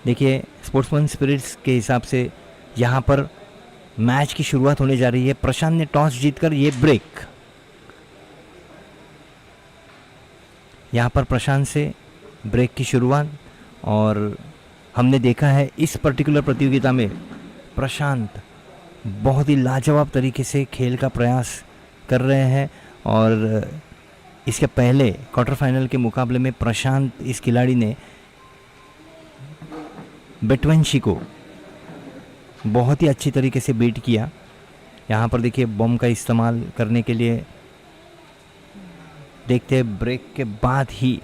देखिए sportsman spirits के हिसाब से यहाँ पर मैच की शुरुआत होने जा रही है। प्रशांत ने टॉस जीतकर ये ब्रेक, यहाँ पर प्रशांत से ब्रेक की शुरुआत। और हमने देखा है इस पर्टिकुलर प्रतियोगिता में प्रशांत बहुत ही लाजवाब तरीके से खेल का प्रयास कर रहे हैं। और इसके पहले क्वार्टर फाइनल के मुकाबले में प्रशांत इस खिलाड़ी ने बेटवंशी को बहुत ही अच्छी तरीके से बीट किया। यहाँ पर देखिए बॉम्ब का इस्तेमाल करने के लिए, देखते हैं ब्रेक के बाद ही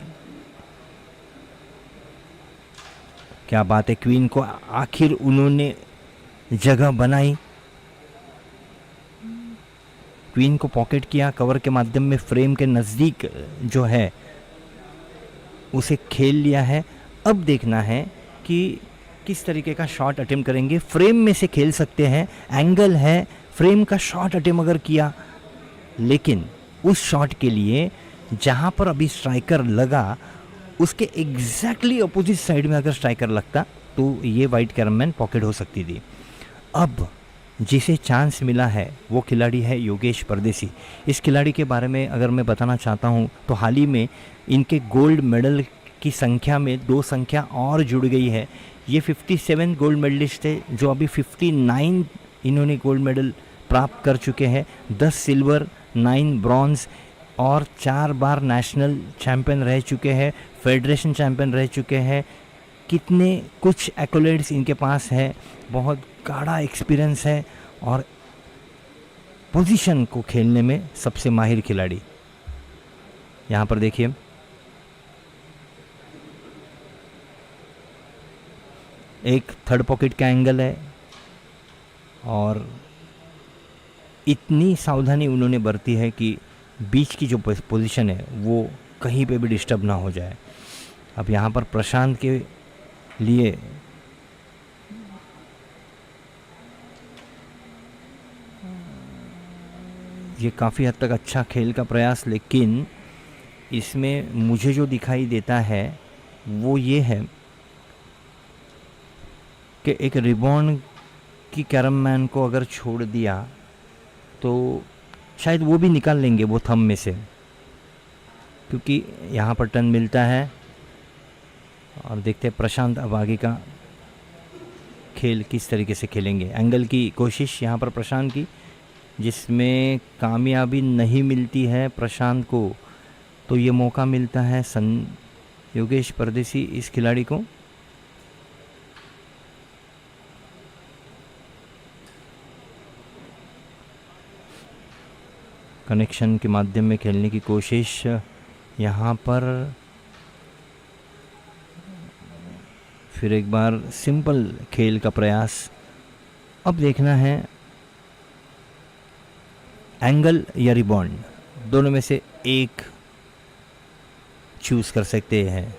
क्या बात है। क्वीन को आखिर उन्होंने जगह बनाई, क्वीन को पॉकेट किया, कवर के माध्यम में फ्रेम के नज़दीक जो है उसे खेल लिया है। अब देखना है कि किस तरीके का शॉट अटेम्प्ट करेंगे। फ्रेम में से खेल सकते हैं, एंगल है, फ्रेम का शॉट अटेम्प्ट अगर किया, लेकिन उस शॉट के लिए जहाँ पर अभी स्ट्राइकर लगा उसके एग्जैक्टली अपोजिट साइड में अगर स्ट्राइकर लगता तो ये वाइट कैरमैन पॉकेट हो सकती थी। अब जिसे चांस मिला है वो खिलाड़ी है योगेश परदेसी। इस खिलाड़ी के बारे में अगर मैं बताना चाहता हूँ तो हाल ही में इनके गोल्ड मेडल की संख्या में 2 संख्या और जुड़ गई है। ये 57 गोल्ड मेडलिस्ट है, जो अभी 59 इन्होंने गोल्ड मेडल प्राप्त कर चुके हैं। 10 सिल्वर, 9 ब्रॉन्ज और 4 बार नेशनल चैम्पियन रह चुके हैं, फेडरेशन चैम्पियन रह चुके हैं। कितने कुछ एक्कोलेड्स इनके पास है, बहुत गाढ़ा एक्सपीरियंस है और पोजीशन को खेलने में सबसे माहिर खिलाड़ी। यहाँ पर देखिए एक थर्ड पॉकेट का एंगल है और इतनी सावधानी उन्होंने बरती है कि बीच की जो पोजीशन है वो कहीं पे भी डिस्टर्ब ना हो जाए। अब यहाँ पर प्रशांत के लिए ये काफ़ी हद तक अच्छा खेल का प्रयास, लेकिन इसमें मुझे जो दिखाई देता है वो ये है कि एक रिबॉन्ड की कैरमैन को अगर छोड़ दिया तो शायद वो भी निकाल लेंगे वो थंब में से, क्योंकि यहाँ पर टर्न मिलता है। और देखते हैं प्रशांत अब आगे का खेल किस तरीके से खेलेंगे। एंगल की कोशिश यहाँ पर प्रशांत की, जिसमें कामयाबी नहीं मिलती है प्रशांत को, तो ये मौका मिलता है योगेश परदेसी इस खिलाड़ी को। कनेक्शन के माध्यम में खेलने की कोशिश, यहाँ पर फिर एक बार सिंपल खेल का प्रयास। अब देखना है एंगल या रिबॉन्ड, दोनों में से एक चूज़ कर सकते हैं।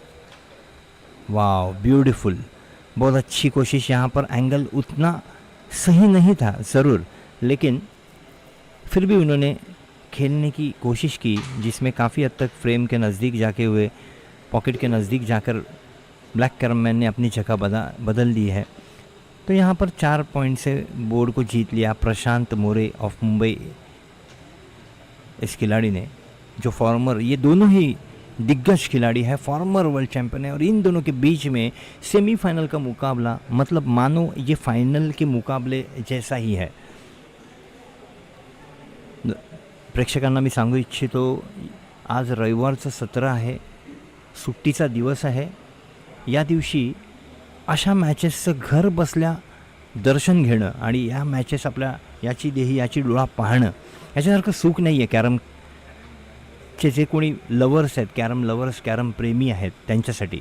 वाह ब्यूटीफुल, बहुत अच्छी कोशिश। यहाँ पर एंगल उतना सही नहीं था ज़रूर, लेकिन फिर भी उन्होंने खेलने की कोशिश की, जिसमें काफ़ी हद तक फ्रेम के नज़दीक जाके हुए, पॉकेट के नज़दीक जाकर ब्लैक कैरमैन ने अपनी जगह बदल दी है। तो यहाँ पर 4 पॉइंट से बोर्ड को जीत लिया प्रशांत मोरे ऑफ मुंबई। इस खिलाड़ी ने जो फॉर्मर, ये दोनों ही दिग्गज खिलाड़ी है, फॉर्मर वर्ल्ड चैंपियन है, और इन दोनों के बीच में सेमीफाइनल का मुकाबला, मतलब मानो ये फाइनल के मुकाबले जैसा ही है। प्रेक्षकांना मी सांगू इच्छितो, आज रविवारचं 17 आहे, सुट्टीचा दिवस आहे। या दिवशी अशा मॅचेसचं घर बसल्या दर्शन घेणं आणि या मॅचेस आपल्या याची देही याची डोळा पाहणं, याच्यासारखं सुख नाही आहे कॅरमचे जे कोणी लवर्स आहेत, कॅरम लवर्स, कॅरम प्रेमी आहेत त्यांच्यासाठी।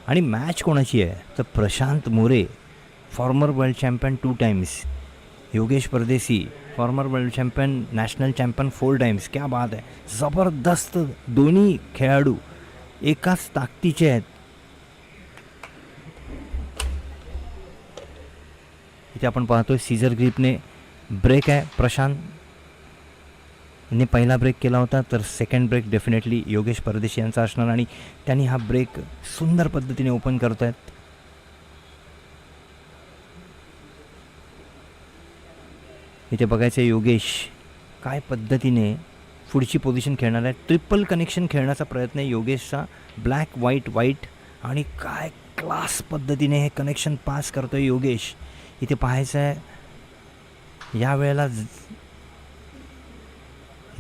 आणि मॅच कोणाची आहे तर Prashant More, former world champion 2 times, Yogesh Pardeshi former world champion, national champion 4 times. क्या बात आहे, ज़बरदस्त दोन्ही खेळाडू एकाच ताकदीचे आहेत। इथे आपण पाहतोय सीझर ग्रिपने ब्रेक आहे, प्रशांत ने पहिला ब्रेक केला होता, तर सेकंड ब्रेक डेफिनेटली योगेश परदेशी यांचा असणार आणि त्यांनी हा ब्रेक सुंदर पद्धतीने ओपन करत आहेत। इथे बघायचं योगेश काय पद्धतीने पुढची पोझिशन खेळणार आहे. ट्रिपल कनेक्शन खेळण्याचा प्रयत्न आहे योगेशचा. ब्लॅक व्हाईट व्हाईट आणि काय क्लास पद्धतीने हे कनेक्शन पास करतो आहे योगेश. इथे पाहायचं आहे यावेळेला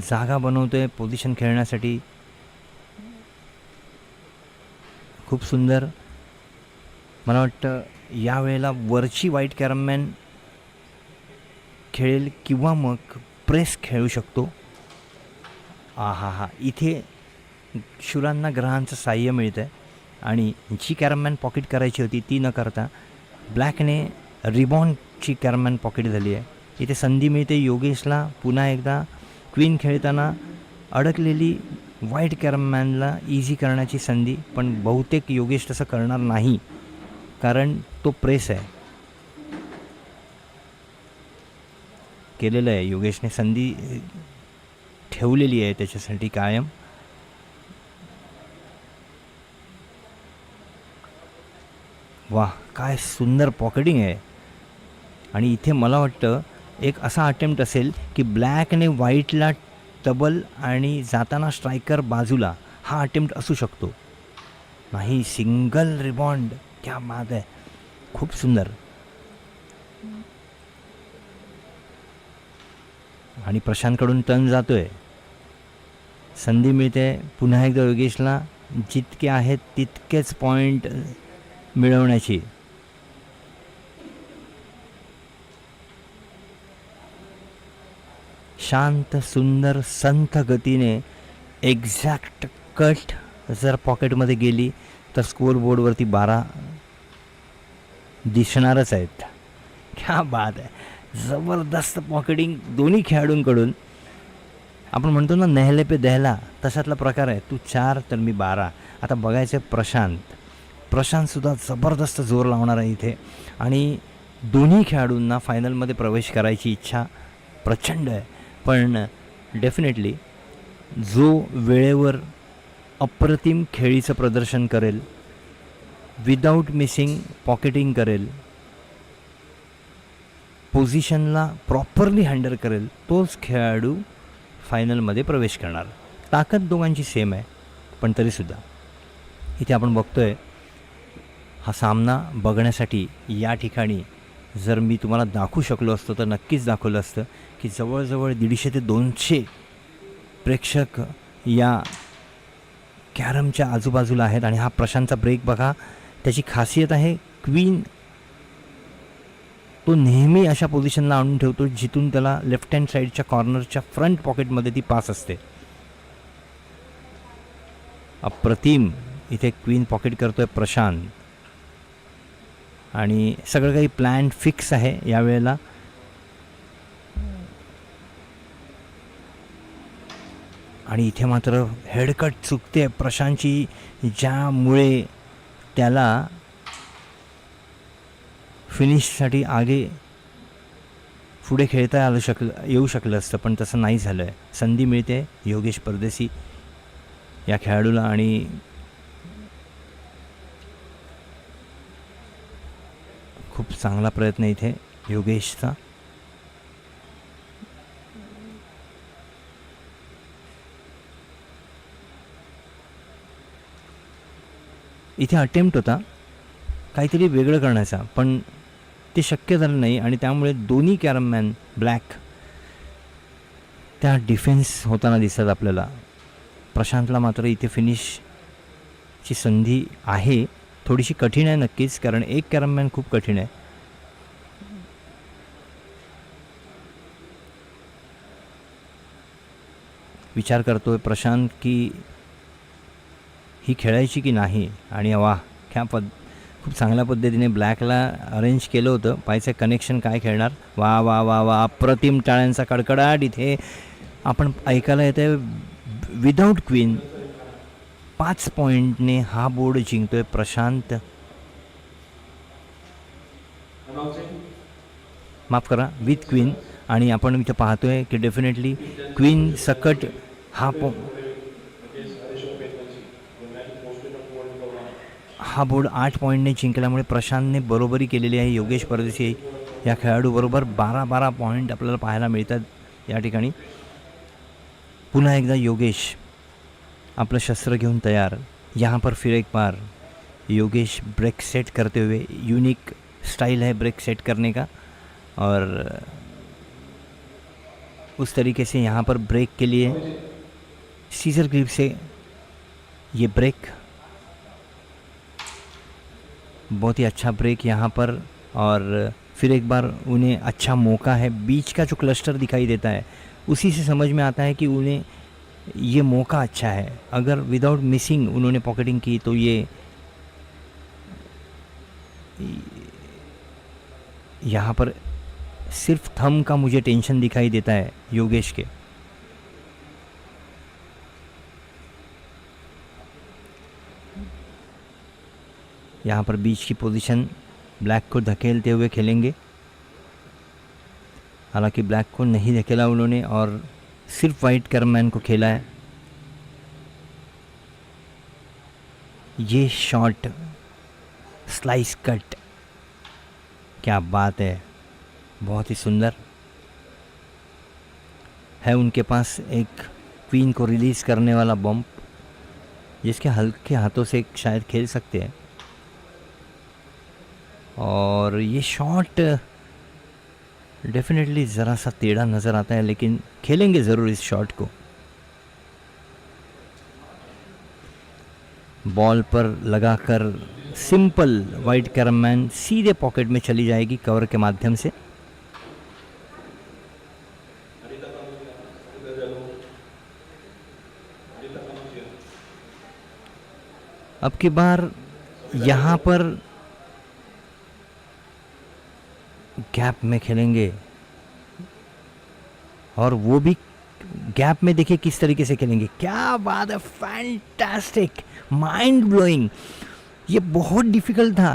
जागा बनवतो आहे पोझिशन खेळण्यासाठी. खूप सुंदर. मला वाटतं यावेळेला वरची व्हाईट कॅरममॅन खेळेल किंवा मग प्रेस खेळू शकतो. हा इथे शुरांना ग्रहांचं साह्य मिळतं आहे आणि जी कॅरममॅन पॉकेट करायची होती ती न करता ब्लॅकने रिबॉनची कॅरममॅन पॉकेट झाली आहे. इथे संधी मिळते योगेशला पुन्हा एकदा क्वीन खेळताना अडकलेली व्हाईट कॅरममॅनला इझी करण्याची संधी. पण बहुतेक योगेश तसं करणार नाही कारण तो प्रेस आहे. केलेलं आहे योगेशने, संधी ठेवलेली आहे त्याच्यासाठी कायम. वाह काय सुंदर पॉकेटिंग आहे. आणि इथे मला वाटतं एक असा अटेम्प्ट असेल की ब्लॅकने व्हाईटला डबल आणि जाताना स्ट्रायकर बाजूला, हा अटेम्प्ट असू शकतो. नाही, सिंगल रिबॉन्ड. क्या बात आहे, खूप सुंदर. आणि प्रशांतकडून टर्न जातोय. संधी मिळते पुन्हा एकदा योगेशला जितके आहेत तितकेच पॉईंट मिळवण्याची. शांत सुंदर संथ गतीने एक्झॅक्ट कट जर पॉकेटमध्ये गेली तर स्कोअरबोर्डवरती 12 दिसणारच आहेत. क्या बात आहे, जबरदस्त पॉकेटिंग दोन्ही खेळाडूंकडून. आपण म्हणतो ना नेहले पे दहला, तशातला प्रकार आहे. तू 4 तर मी 12. आता बघायचं प्रशांतसुद्धा जबरदस्त जोर लावणार आहे इथे. आणि दोन्ही खेळाडूंना फायनलमध्ये प्रवेश करायची इच्छा प्रचंड आहे. पण डेफिनेटली जो वेळेवर अप्रतिम खेळीचं प्रदर्शन करेल, विदाऊट मिसिंग पॉकेटिंग करेल, पोझिशनला प्रॉपरली हँडल करेल, तोच खेळाडू फायनलमध्ये प्रवेश करणार. ताकद दोघांची सेम आहे, पण तरीसुद्धा इथे आपण बघतो आहे हा सामना बघण्यासाठी या ठिकाणी जर मी तुम्हाला दाखवू शकलो असतो तर नक्कीच दाखवलं असतं की जवळजवळ 150 ते 200 प्रेक्षक या कॅरमच्या आजूबाजूला आहेत. आणि हा प्रशांतचा ब्रेक बघा, त्याची खासियत आहे क्वीन तो नेहमी अशा पोझिशनला आणून ठेवतो जिथून त्याला लेफ्ट हँड साईडच्या कॉर्नरच्या फ्रंट पॉकेटमध्ये ती पास असते. अप्रतिम इथे क्वीन पॉकेट करतोय प्रशांत. आणि सगळं काही प्लॅन फिक्स आहे यावेळेला. आणि इथे मात्र हेडकट चुकते प्रशांतची, ज्यामुळे त्याला फिनिशसाठी पुढे खेळता येऊ शकलं असतं, पण तसं नाही झालं आहे. संधी मिळते योगेश परदेसी या खेळाडूला. आणि खूप चांगला प्रयत्न इथे योगेशचा. इथे अटेम्प्ट होता काहीतरी वेगळं करण्याचा, पण ते शक्य झालं नाही. आणि त्यामुळे दोन्ही कॅरममॅन ब्लॅक त्या डिफेन्स होताना दिसतात आपल्याला. प्रशांतला मात्र इथे फिनिशची संधी आहे. थोडीशी कठीण आहे नक्कीच, कारण एक कॅरममॅन खूप कठीण आहे. विचार करतोय प्रशांत की ही खेळायची की नाही. आणि वा खूप चांगल्या पद्धतीने ब्लॅकला अरेंज केलं होतं. पाहायचं कनेक्शन काय खेळणार. वा वा वा वा, अप्रतिम टाळ्यांचा कडकडाट इथे आपण ऐकायला येते. विदाऊट क्वीन 5 पॉईंटने हा बोर्ड जिंकतोय प्रशांत. माफ करा, विथ क्वीन. आणि आपण इथं पाहतोय की डेफिनेटली क्वीन सकट हा बोर्ड 8 पॉईंटने जिंकल्यामुळे प्रशांतने बरोबरी केलेली आहे. योगेश परदेशी या खेळाडूबरोबर 12-12 पॉईंट आपल्याला पाहायला मिळतात या ठिकाणी. पुन्हा एकदा योगेश अपना शस्त्र घेऊन तैयार. यहाँ पर फिर एक बार योगेश ब्रेक सेट करते हुए, यूनिक स्टाइल है ब्रेक सेट करने का, और उस तरीके से यहाँ पर ब्रेक के लिए सीजर ग्रिप से ये ब्रेक, बहुत ही अच्छा ब्रेक यहाँ पर. और फिर एक बार उन्हें अच्छा मौका है. बीच का जो क्लस्टर दिखाई देता है उसी से समझ में आता है कि उन्हें ये मौका अच्छा है. अगर विदाउट मिसिंग उन्होंने पॉकेटिंग की तो ये यहाँ पर सिर्फ थंब का मुझे टेंशन दिखाई देता है योगेश के. यहाँ पर बीच की पोजीशन ब्लैक को धकेलते हुए खेलेंगे. हालांकि ब्लैक को नहीं धकेला उन्होंने और सिर्फ वाइट कैरमैन को खेला है. ये शॉट स्लाइस कट, क्या बात है, बहुत ही सुंदर है. उनके पास एक क्वीन को रिलीज़ करने वाला बम्प, जिसके हल्के हाथों से शायद खेल सकते हैं. और ये शॉट डेफिनेटली ज़रा सा टेढ़ा नज़र आता है, लेकिन खेलेंगे ज़रूर इस शॉट को. बॉल पर लगाकर सिंपल वाइट कैरमैन सीधे पॉकेट में चली जाएगी कवर के माध्यम से. अब की बार यहाँ पर गैप में खेलेंगे, और वो भी गैप में. देखिए किस तरीके से खेलेंगे, क्या बात है, फैंटास्टिक, माइंड ब्लोइंग. ये बहुत डिफिकल्ट था.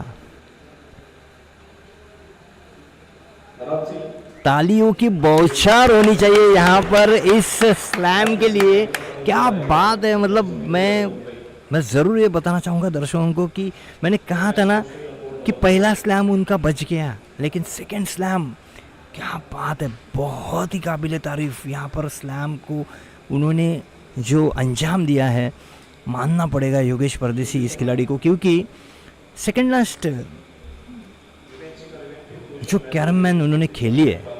तालियों की बौछार होनी चाहिए यहाँ पर इस स्लैम के लिए. क्या बात है. मतलब मैं ज़रूर ये बताना चाहूँगा दर्शकों को कि मैंने कहा था ना कि पहला स्लैम उनका बच गया, लेकिन सेकंड स्लैम, क्या बात है, बहुत ही काबिल तारीफ़. यहाँ पर स्लैम को उन्होंने जो अंजाम दिया है, मानना पड़ेगा योगेश परदेसी इस खिलाड़ी को, क्योंकि सेकंड लास्ट जो कैरमैन उन्होंने खेली है,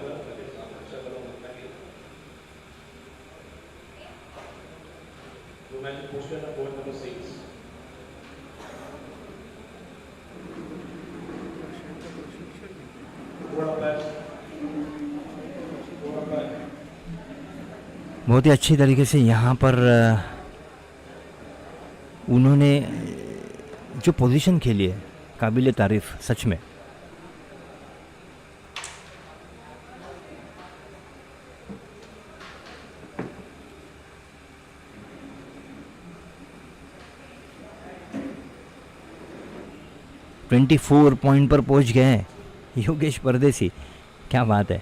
बहुत ही अच्छी तरीके से यहाँ पर उन्होंने जो पोजीशन खेली है, काबिल तारीफ़ सच में. ट्वेंटी 24 पॉइंट पर पहुँच गए हैं योगेश परदेसी, क्या बात है.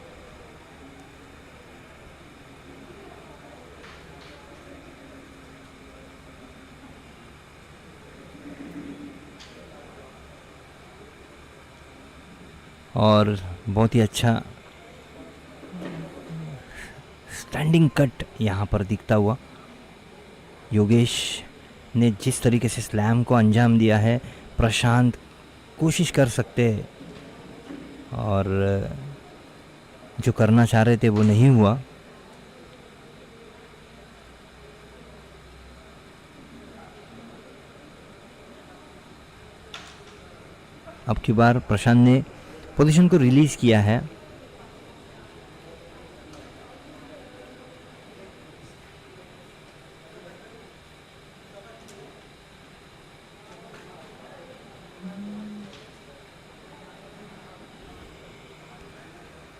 और बहुत ही अच्छा स्टैंडिंग कट यहाँ पर दिखता हुआ. योगेश ने जिस तरीके से स्लैम को अंजाम दिया है, प्रशांत कोशिश कर सकते हैं, और जो करना चाह रहे थे वो नहीं हुआ. अब की बार प्रशांत ने पोजीशन को रिलीज़ किया है.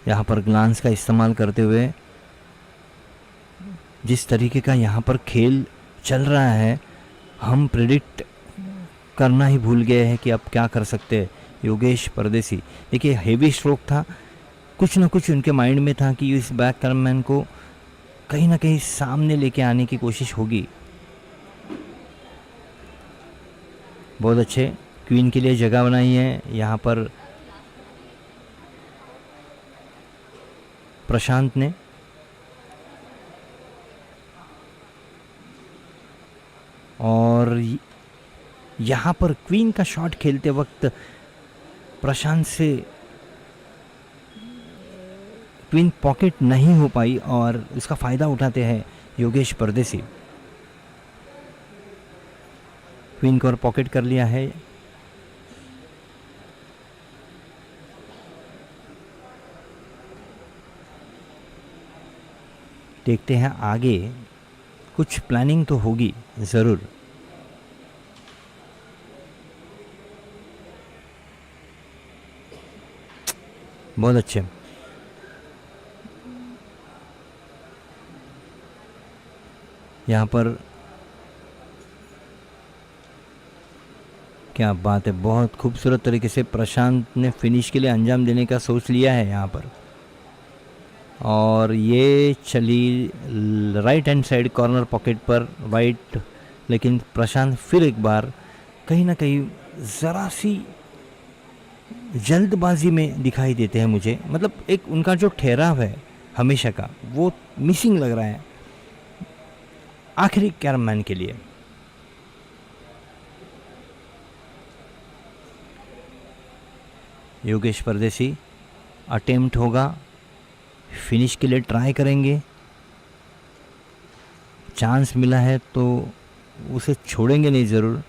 यहाँ पर ग्लांस का इस्तेमाल करते हुए जिस तरीके का यहाँ पर खेल चल रहा है, हम प्रेडिक्ट करना ही भूल गए हैं कि अब क्या कर सकते हैं योगेश परदेसी. देखिए हेवी स्ट्रोक था, कुछ ना कुछ उनके माइंड में था कि इस बैक कैरमैन को कहीं ना कहीं सामने लेके आने की कोशिश होगी. बहुत अच्छे क्वीन के लिए जगह बनाई है. यहाँ पर प्रशांत ने। और यहाँ पर क्वीन का शॉट खेलते वक्त प्रशांत से क्वीन पॉकेट नहीं हो पाई और इसका फ़ायदा उठाते हैं योगेश परदेसी। क्वीन को और पॉकेट कर लिया है। देखते हैं आगे कुछ प्लानिंग तो होगी ज़रूर। बहुत अच्छे। यहाँ पर क्या बात है, बहुत खूबसूरत तरीके से प्रशांत ने फिनिश के लिए अंजाम देने का सोच लिया है यहाँ पर। और ये चली right hand side corner pocket पर वाइट, लेकिन प्रशांत फिर एक बार कहीं ना कहीं ज़रा सी जल्दबाजी में दिखाई देते हैं मुझे। मतलब एक उनका जो ठहराव है हमेशा का, वो मिसिंग लग रहा है आखिरी कैरमैन के लिए। योगेश परदेसी अटेम्प्ट होगा, फिनिश के लिए ट्राई करेंगे। चांस मिला है तो उसे छोड़ेंगे नहीं ज़रूर।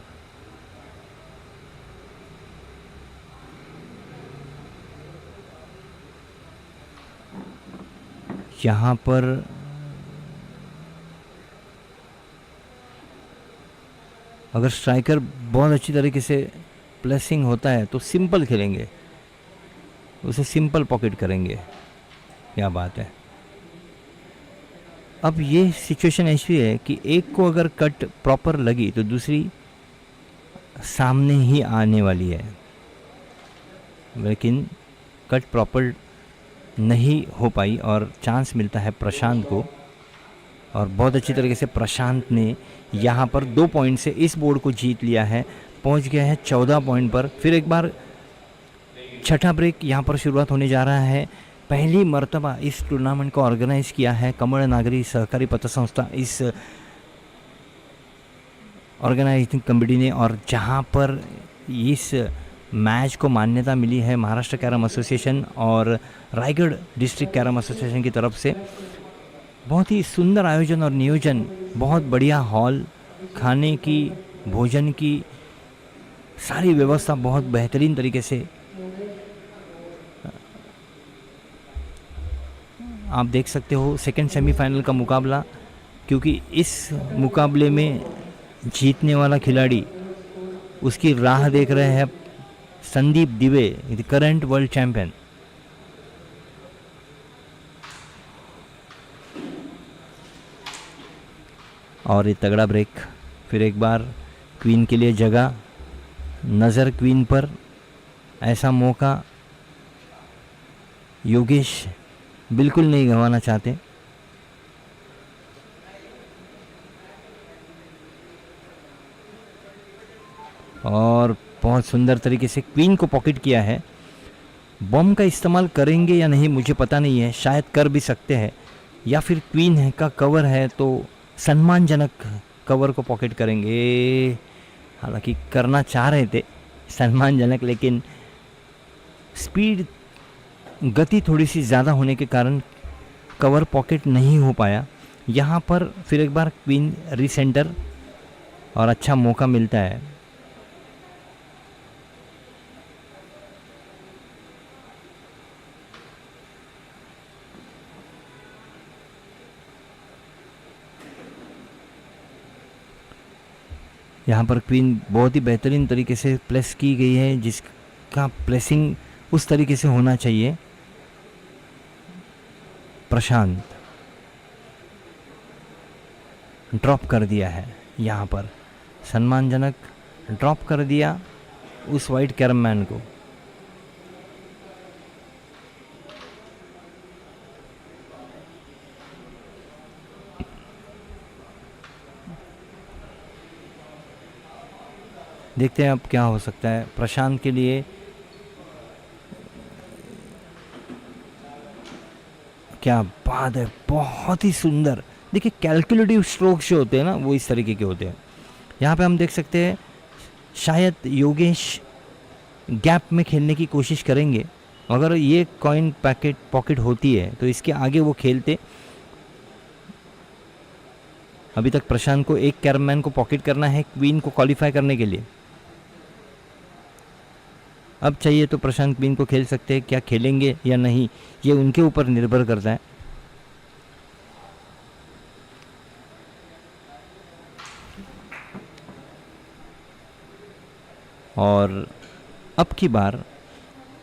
यहाँ पर अगर स्ट्राइकर बहुत अच्छी तरीके से प्लेसिंग होता है तो सिंपल खेलेंगे, उसे सिंपल पॉकेट करेंगे। क्या बात है। अब ये सिचुएशन ऐसी है कि एक को अगर कट प्रॉपर लगी तो दूसरी सामने ही आने वाली है, लेकिन कट प्रॉपर नहीं हो पाई और चांस मिलता है प्रशांत को। और बहुत अच्छी तरीके से प्रशांत ने यहाँ पर 2 पॉइंट से इस बोर्ड को जीत लिया है, पहुँच गया है 14 पॉइंट पर। फिर एक बार छठा ब्रेक यहाँ पर शुरुआत होने जा रहा है। पहली मर्तबा इस टूर्नामेंट को ऑर्गेनाइज किया है कमल नागरी सहकारी पत्र संस्था, इस ऑर्गेनाइजिंग कमेटी ने, और जहाँ पर इस मैच को मान्यता मिली है महाराष्ट्र कैरम एसोसिएशन और रायगढ़ डिस्ट्रिक्ट कैरम एसोसिएशन की तरफ से। बहुत ही सुंदर आयोजन और नियोजन, बहुत बढ़िया हॉल, खाने की, भोजन की सारी व्यवस्था बहुत बेहतरीन तरीके से आप देख सकते हो। सेकंड सेमीफाइनल का मुकाबला, क्योंकि इस मुकाबले में जीतने वाला खिलाड़ी उसकी राह देख रहे हैं संदीप दिवे, द करंट वर्ल्ड चैंपियन। और ये तगड़ा ब्रेक, फिर एक बार क्वीन के लिए जगह, नज़र क्वीन पर, ऐसा मौका योगेश बिल्कुल नहीं गंवाना चाहते। और बहुत सुंदर तरीके से क्वीन को पॉकेट किया है। बम का इस्तेमाल करेंगे या नहीं मुझे पता नहीं है, शायद कर भी सकते हैं, या फिर क्वीन है का कवर है तो सम्मानजनक कवर को पॉकेट करेंगे। हालांकि करना चाह रहे थे सम्मानजनक, लेकिन स्पीड, गति थोड़ी सी ज़्यादा होने के कारण कवर पॉकेट नहीं हो पाया। यहाँ पर फिर एक बार क्वीन रीसेंटर और अच्छा मौका मिलता है। यहाँ पर क्वीन बहुत ही बेहतरीन तरीके से प्लेस की गई है, जिसका प्लेसिंग उस तरीके से होना चाहिए। प्रशांत ड्रॉप कर दिया है, यहाँ पर सम्मानजनक ड्रॉप कर दिया उस वाइट कैरमैन को। देखते हैं अब क्या हो सकता है प्रशांत के लिए। क्या बात है, बहुत ही सुंदर। देखिए कैलकुलेटिव स्ट्रोक्स जो होते हैं ना वो इस तरीके के होते हैं। यहाँ पे हम देख सकते हैं शायद योगेश गैप में खेलने की कोशिश करेंगे। अगर ये कॉइन पॉकेट होती है तो इसके आगे वो खेलते। अभी तक प्रशांत को एक कैरमैन को पॉकेट करना है क्वीन को क्वालिफाई करने के लिए। अब चाहिए तो प्रशांत क्वीन को खेल सकते हैं, क्या खेलेंगे या नहीं ये उनके ऊपर निर्भर करता है। और अब की बार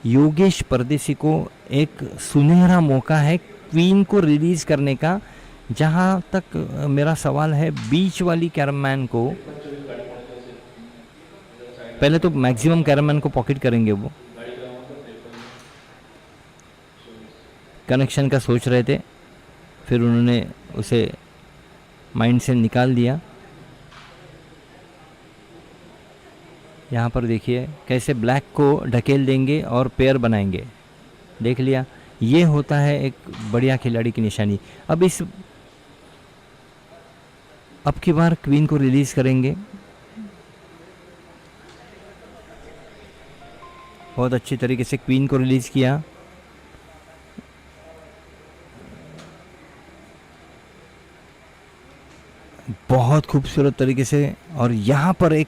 योगेश परदेसी को एक सुनहरा मौका है क्वीन को रिलीज करने का। जहां तक मेरा सवाल है बीच वाली कैरमैन को, पहले तो मैक्सिमम कैरमैन को पॉकेट करेंगे। वो कनेक्शन का सोच रहे थे, फिर उन्होंने उसे माइंड से निकाल दिया। यहाँ पर देखिए कैसे ब्लैक को ढकेल देंगे और पेयर बनाएंगे। देख लिया, ये होता है एक बढ़िया खिलाड़ी की निशानी। अब की बार क्वीन को रिलीज करेंगे। बहुत अच्छी तरीके से क्वीन को रिलीज किया। बहुत खूबसूरत तरीके से। और यहाँ पर एक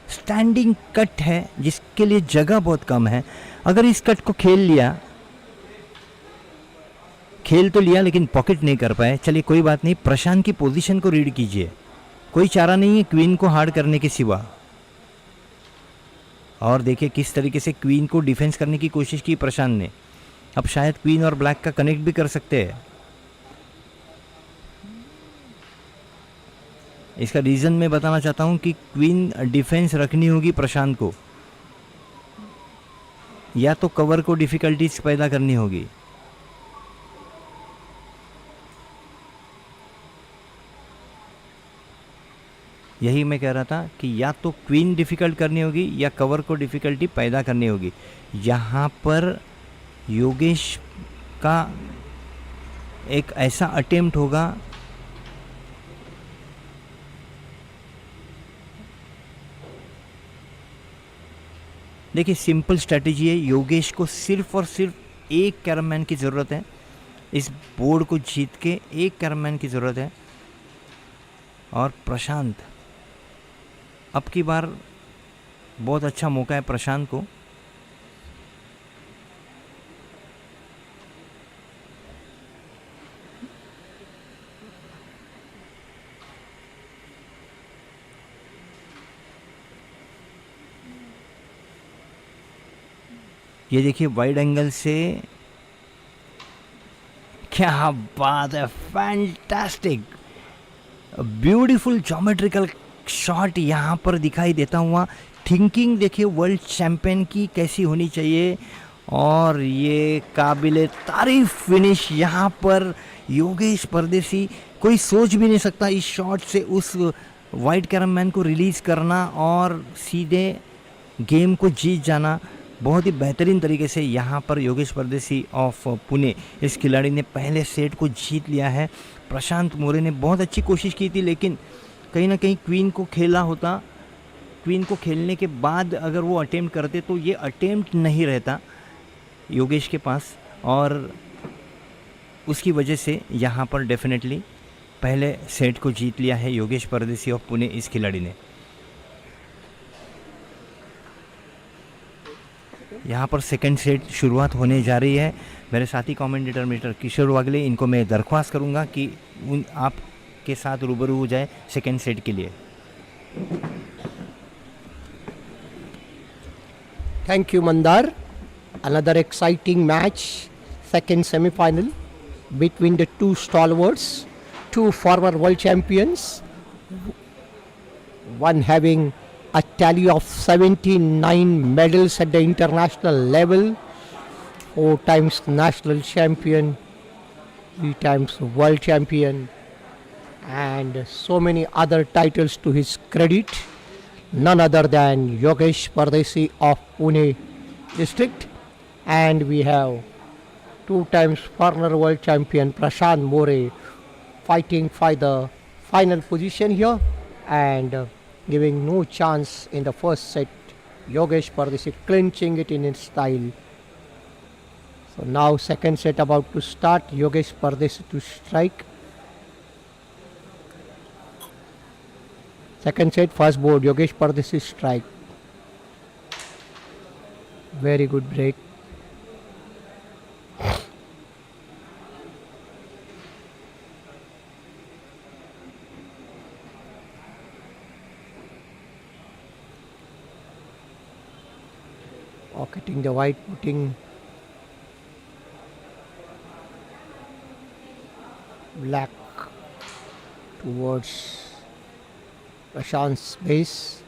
स्टैंडिंग कट है जिसके लिए जगह बहुत कम है। अगर इस कट को खेल तो लिया लेकिन पॉकेट नहीं कर पाए। चलिए कोई बात नहीं, प्रशांत की पोजीशन को रीड कीजिए। कोई चारा नहीं है क्वीन को हार्ड करने के सिवा। और देखिए किस तरीके से क्वीन को डिफेंस करने की कोशिश की प्रशांत ने। अब शायद क्वीन और ब्लैक का कनेक्ट भी कर सकते हैं। इसका रीज़न मैं बताना चाहता हूं कि क्वीन डिफेंस रखनी होगी प्रशांत को, या तो कवर को डिफिकल्टीज पैदा करनी होगी। यही मैं कह रहा था कि या तो क्वीन डिफिकल्ट करनी होगी या कवर को डिफिकल्टी पैदा करनी होगी। यहाँ पर योगेश का एक ऐसा अटेम्प्ट होगा देखिए सिंपल स्ट्रेटेजी है। योगेश को सिर्फ और सिर्फ एक कैरमैन की ज़रूरत है। इस बोर्ड को जीत के एक कैरमैन की ज़रूरत है। और प्रशांत, अब की बार बहुत अच्छा मौका है प्रशांत को। ये देखिए वाइड एंगल से, क्या बात है, फैंटास्टिक ब्यूटीफुल ज्योमेट्रिकल शॉट यहाँ पर दिखाई देता हुआ। थिंकिंग देखिए वर्ल्ड चैंपियन की कैसी होनी चाहिए। और ये काबिले तारीफ फिनिश यहाँ पर योगेश परदेसी। कोई सोच भी नहीं सकता इस शॉट से उस वाइट कैरमैन को रिलीज़ करना और सीधे गेम को जीत जाना। बहुत ही बेहतरीन तरीके से यहाँ पर योगेश परदेसी ऑफ पुणे, इस खिलाड़ी ने पहले सेट को जीत लिया है। प्रशांत मोरे ने बहुत अच्छी कोशिश की थी लेकिन कहीं ना कहीं क्वीन को खेला होता। क्वीन को खेलने के बाद अगर वो अटेम्प्ट करते तो ये अटेम्प्ट नहीं रहता योगेश के पास, और उसकी वजह से यहाँ पर डेफिनेटली पहले सेट को जीत लिया है योगेश परदेसी ऑफ पुणे, इस खिलाड़ी ने। यहाँ पर सेकंड सेट शुरुआत होने जा रही है। मेरे साथी कमेंटेटर मिस्टर किशोर वागले, इनको मैं दरख्वास्त करूँगा कि आपके साथ रूबरू हो जाए सेकंड सेट के लिए। Thank you, Mandar. Another exciting match, second semi-final between the two stalwarts, two former world champions, one having a tally of 79 medals at the international level, 4 times national champion, 3 times world champion, and so many other titles to his credit. None other than Yogesh Pardesi of Pune district. And we have Two times former world champion Prashant More fighting for the final position here and giving no chance in the first set. Yogesh Pardesi clinching it in his style. So now second set about to start. Yogesh Pardesi to strike. Second set, first board, Yogesh Pardesi strike. Very good break. Pocketing the white, putting black towards Prashant's base.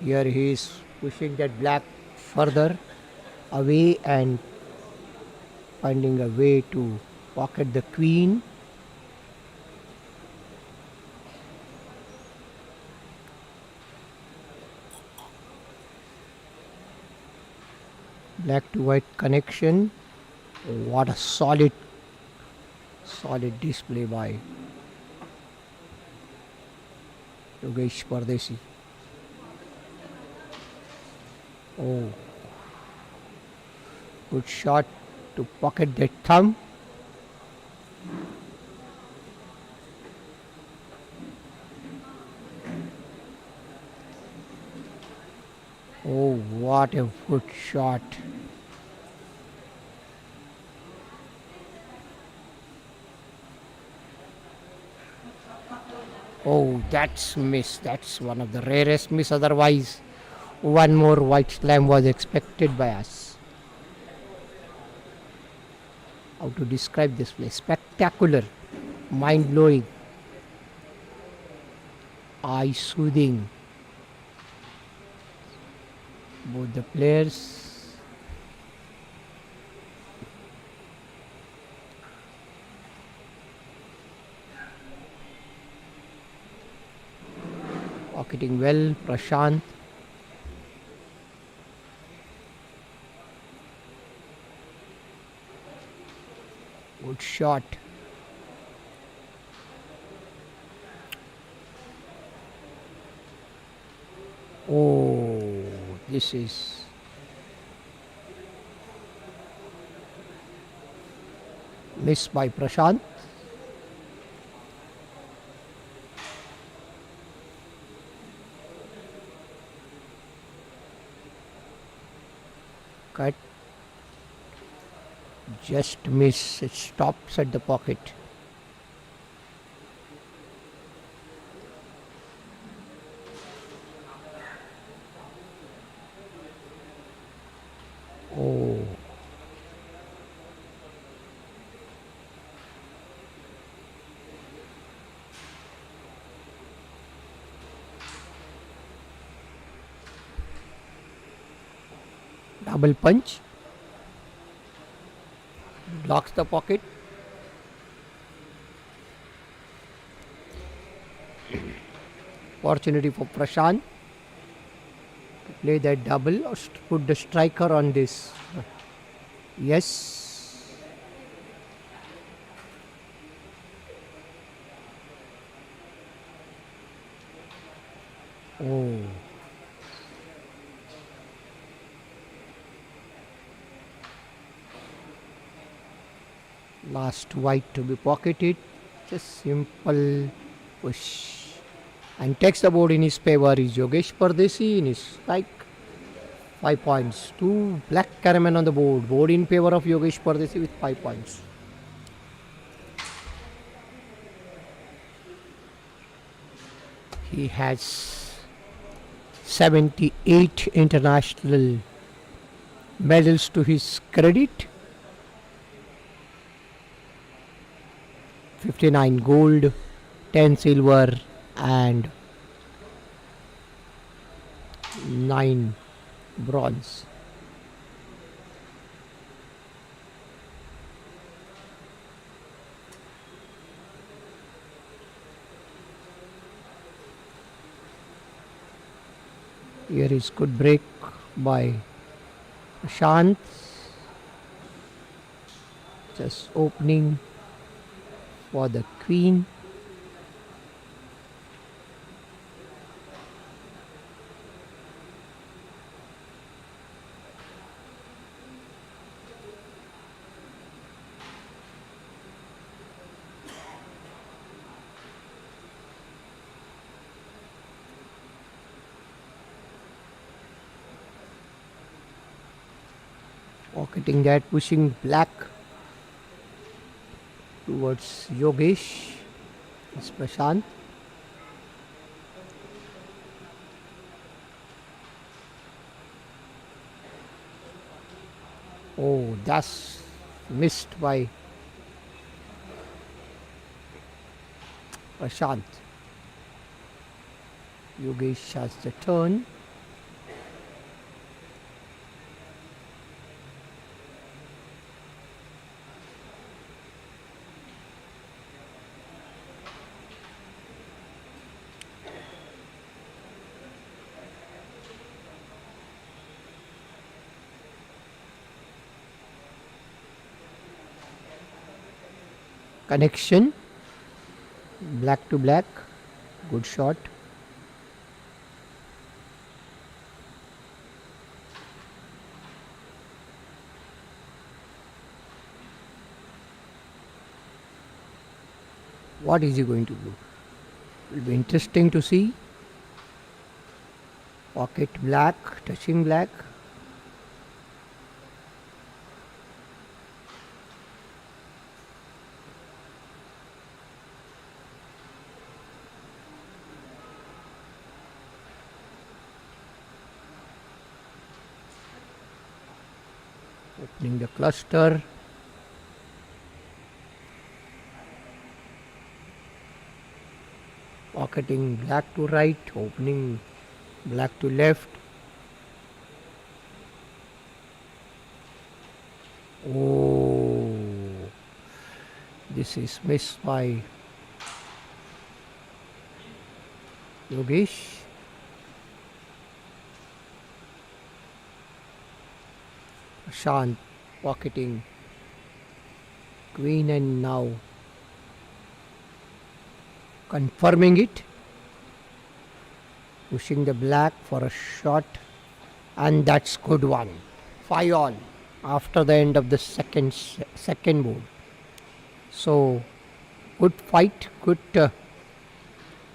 Here he is pushing that black further away and finding a way to pocket the queen. Black to white connection. What a solid display by Yogesh Pardesi. Oh, good shot to pocket that thumb. Oh, what a good shot. Oh, that's miss. That's one of the rarest miss. Otherwise, one more white slam was expected by us. How to describe this play? Spectacular, mind-blowing, eye-soothing. Both the players. Pocketing well, Prashant. Good shot. Oh, this is missed by Prashant. Cut. Just miss. It stops at the pocket. Oh. Double punch. Blocks the pocket. Opportunity for Prashant to play that double or put the striker on this. Yes. Oh. Last white to be pocketed. Just simple push. And takes the board in his favor is Yogesh Pardesi in his strike. 5 points. 2 black caramel on the board. Board in favor of Yogesh Pardesi with 5 points. He has 78 international medals to his credit. 59 gold, 10 silver and 9 bronze. Here is good break by Prashant. Just opening for the queen. Pocketing that, pushing black towards Yogesh. It's Prashant. Oh, that's missed by Prashant. Yogesh has the turn. Connection. Black to black. Good shot. What is he going to do? It will be interesting to see. Pocket black, touching black. Opening the cluster. Pocketing black to right, opening black to left. Oh, this is missed by Yogesh. Prashant pocketing queen and now confirming it, pushing the black for a shot, and that's good one. 5 all after the end of the second board. So good fight, good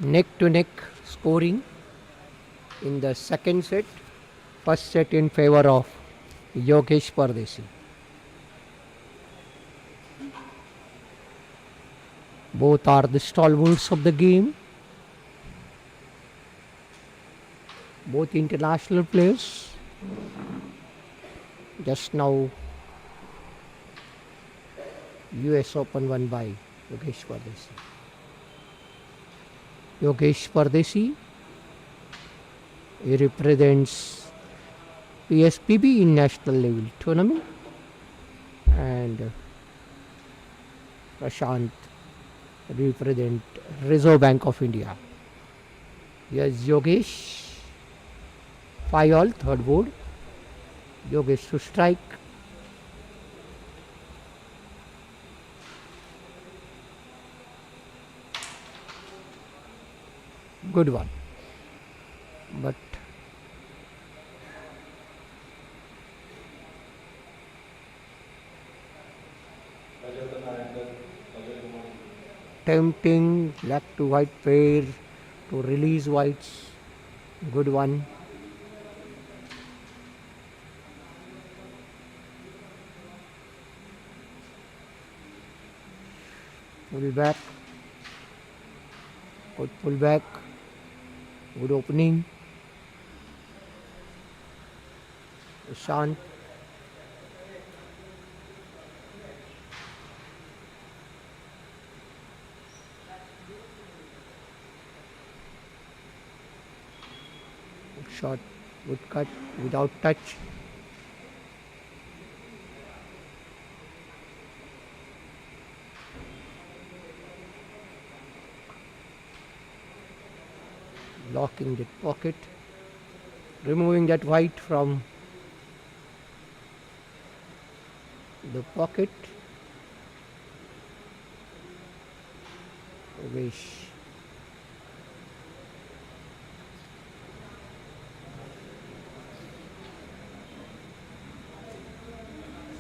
neck to neck scoring in the second set. First set in favor of Yogesh Pardesi. Both are the stalwarts of the game. Both international players. Just now US Open won by Yogesh Pardesi. Yogesh Pardesi, he represents PSPB in national level tournament, and Prashant represent Reserve Bank of India. Yes, Yogesh, 5 all, third board. Yogesh to strike. Good one. But tempting black to white pair to release whites. Good one. Pull back. Good pull back. Good opening. Prashant. Good shot. Good cut without touch. Locking that pocket, removing that white from the pocket, Yogesh.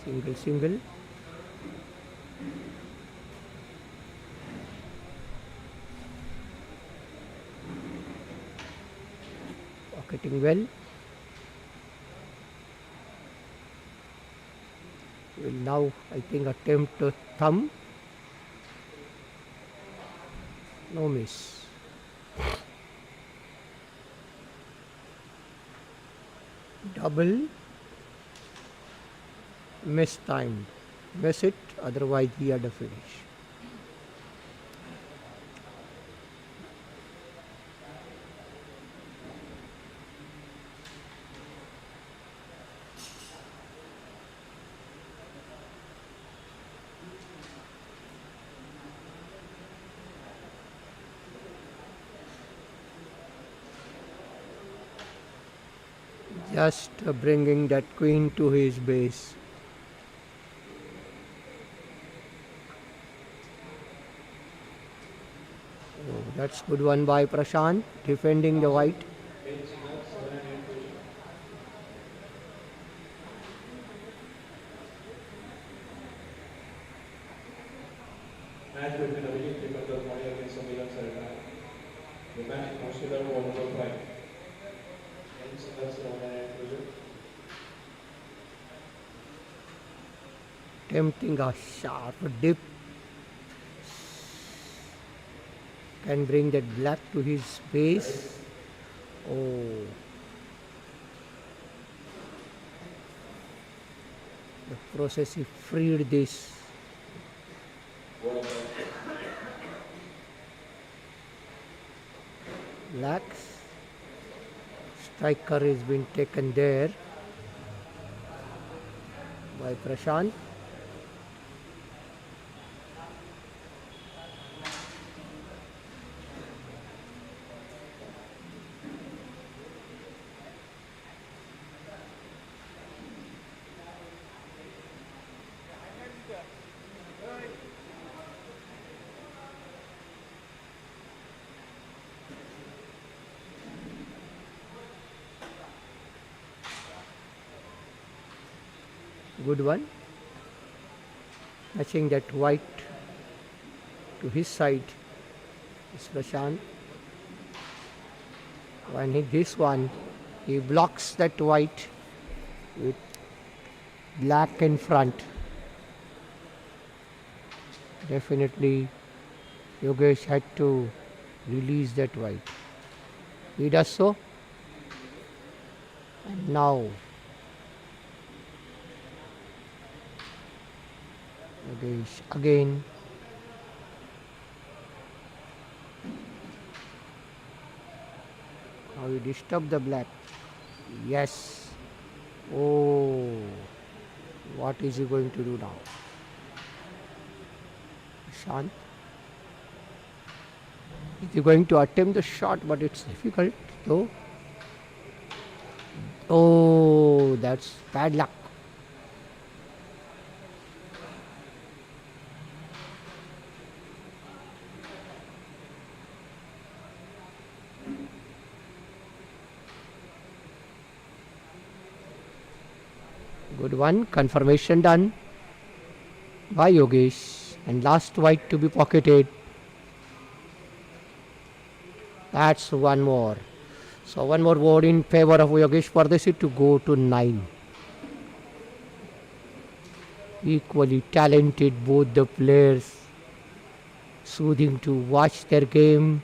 Single, single. Pocketing well. Will now, I think, attempt a thumb. No miss. Double. Miss time. Miss it, otherwise he had a finish. Just bringing that queen to his base. Oh, that's good one by Prashant, defending the white. Match between Abhijit Tripathi against Sammilan Sarkar. The match is considered one over five. And singles inclusion. Tempting a sharp dip. Can bring that black to his base. Oh. The process he freed this. Black. Striker has been taken there by Prashant. Good one. Matching that white to his side is Prashant. When this one, he blocks that white with black in front. Definitely Yogesh had to release that white. He does so. And now Yogesh again. Now he disturbed the black. Yes. Oh, what is he going to do now? Shant. Is he going to attempt the shot, but it's difficult though. Oh, that's bad luck. Good one. Confirmation done by Yogesh. And last white to be pocketed. That's one more. So one more board in favor of Yogesh Pardesi to go to 9. Equally talented both the players. Soothing to watch their game.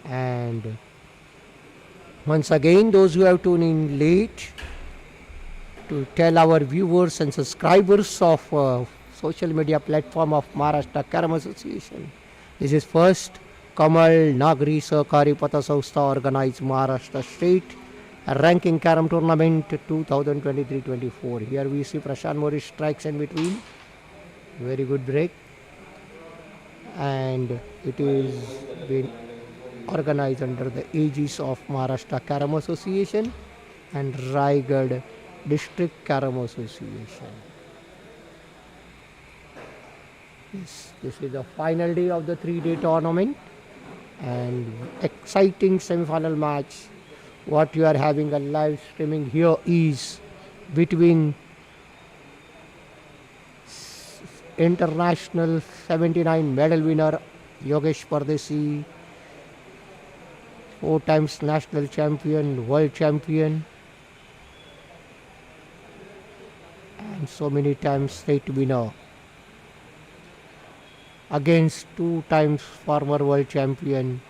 And once again, those who have tuned in late, to tell our viewers and subscribers of social media platform of Maharashtra Carom Association. This is first Kamal Nagri Sahkari Pata Samstha organized Maharashtra State Ranking Carom Tournament 2023-24. Here we see Prashant Morris strikes in between. Very good break. And it is been organized under the aegis of Maharashtra Carom Association and Raigad District Carom Association. This is the final day of the 3-day tournament and exciting semi-final match. What you are having a live streaming here is between international 79 medal winner Yogesh Pardesi, 4 times national champion, world champion, and so many times state winner, against 2 times former world champion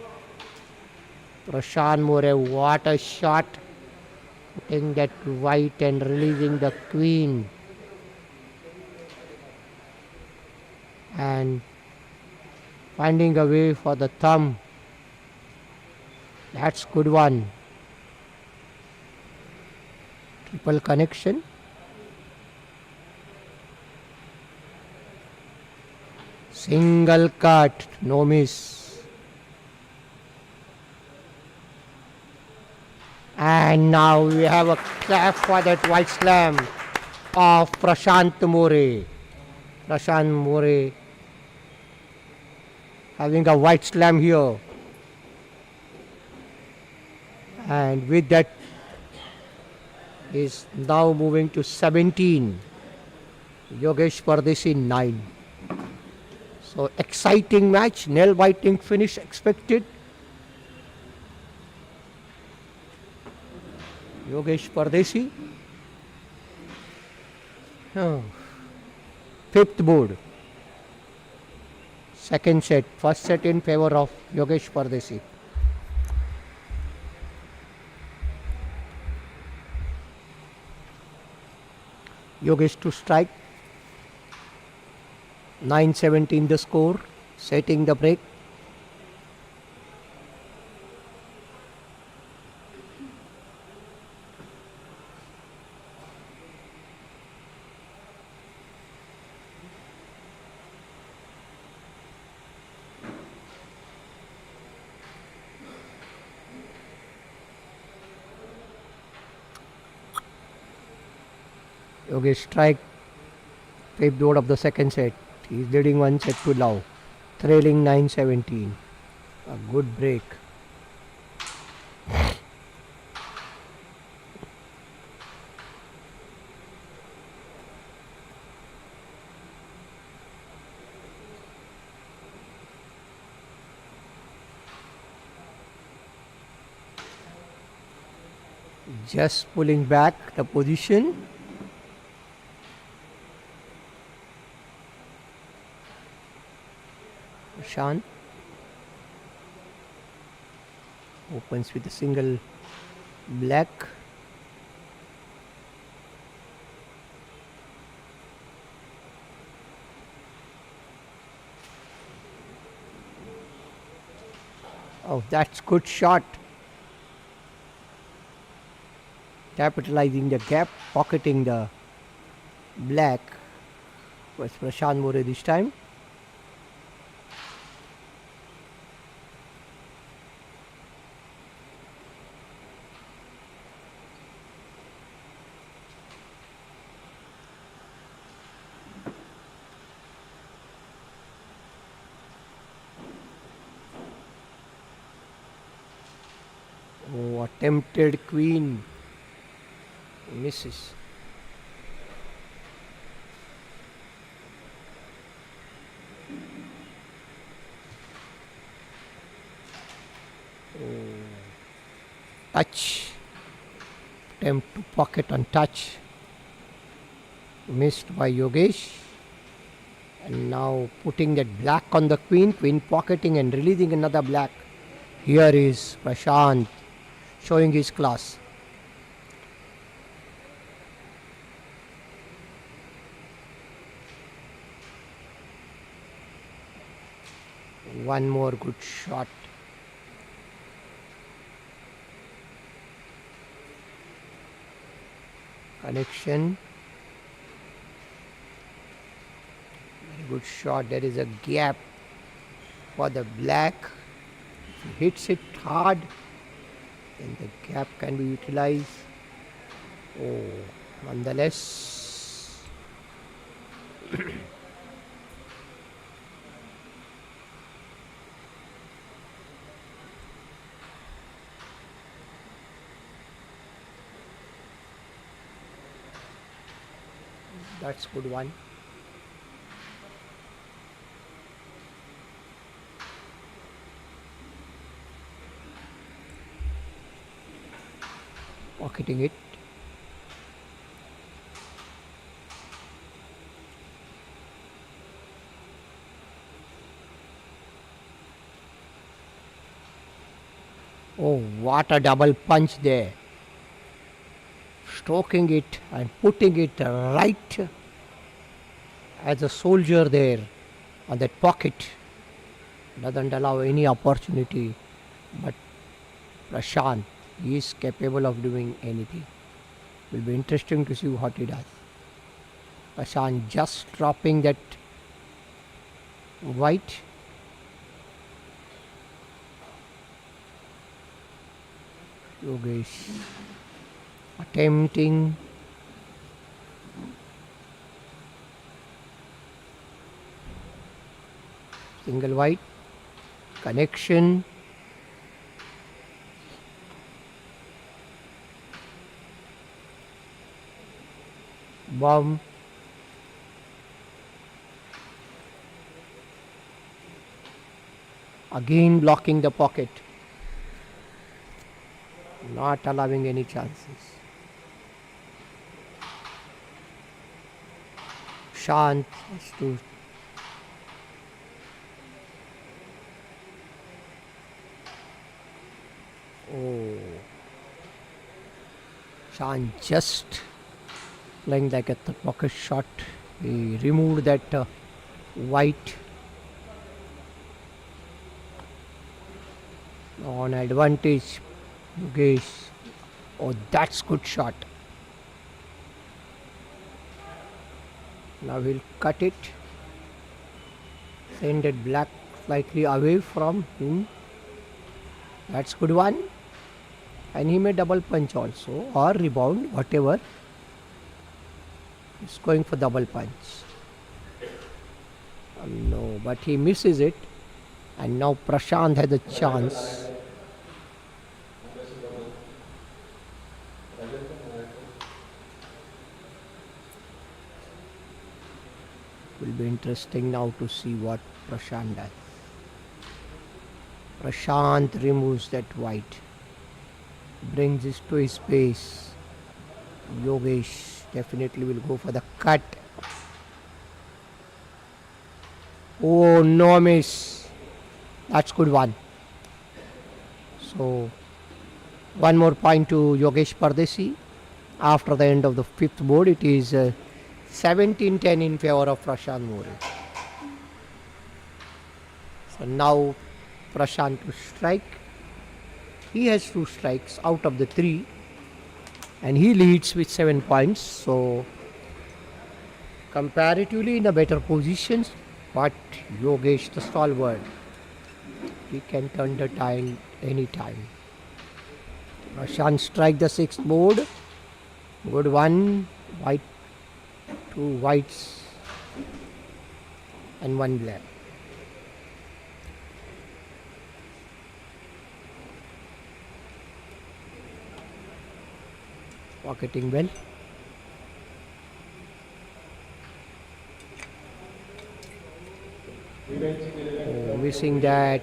Prashant More. What a shot! Putting that white and releasing the queen. And finding a way for the thumb. That's good one. Triple connection. Single cut, no miss. And now we have a clap for that white slam of Prashant More. Prashant More having a white slam here. And with that is now moving to 17. Yogesh Pardesi 9. So exciting match, nail-biting finish expected. Yogesh Pardesi. Fifth board. Second set. First set in favor of Yogesh Pardesi. Yogesh to strike. 9-17 the score. Setting the break. Yogesh strike. Fifth board of the second set. He is leading 1 set to love. Trailing 9-17. A good break. Just pulling back the position. Prashant opens with a single black. Oh, that's good shot. Capitalizing the gap, pocketing the black. Was Prashant More this time. Oh, attempted queen. Misses. Oh. Touch. Attempt to pocket on touch. Missed by Yogesh. And now putting that black on the queen. Queen pocketing and releasing another black. Here is Prashant showing his class. One more good shot. Connection. Very good shot. There is a gap for the black. If he hits it hard, then the gap can be utilized. Oh, nonetheless. That's good one. Pocketing it. Oh, what a double punch there. Stroking it and putting it right as a soldier there on that pocket. Doesn't allow any opportunity. But Prashant, he is capable of doing anything. Will be interesting to see what he does. Prashant just dropping that white. Yogesh attempting. Single white. Connection. Bomb. Again blocking the pocket. Not allowing any chances. Shant has to Shant just playing like at the pocket shot. He removed that white on advantage. Yogesh. Oh, that's good shot. Now he'll cut it. Send it black slightly away from him. That's good one. And he may double punch also or rebound, whatever. He's going for double punch. No, but he misses it. And now Prashant has a chance. Will be interesting now to see what Prashant does. Prashant removes that white. Brings it to his base. Yogesh definitely will go for the cut. Oh, no miss. That's good one. So, one more point to Yogesh Pardesi. After the end of the fifth board, it is 17-10 in favor of Prashant More. So now Prashant to strike. He has 2 strikes out of the 3 and he leads with 7 points. So comparatively in a better position, but Yogesh the stalwart, he can turn the tide anytime. Prashant strike the 6th board. Good one. White, 2 whites and 1 black. Pocketing well. Oh, missing that.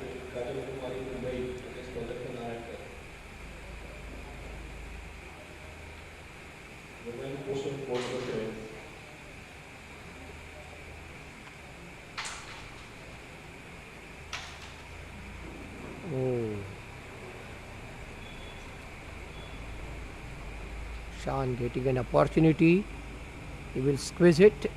Shan getting an opportunity. He will squeeze it.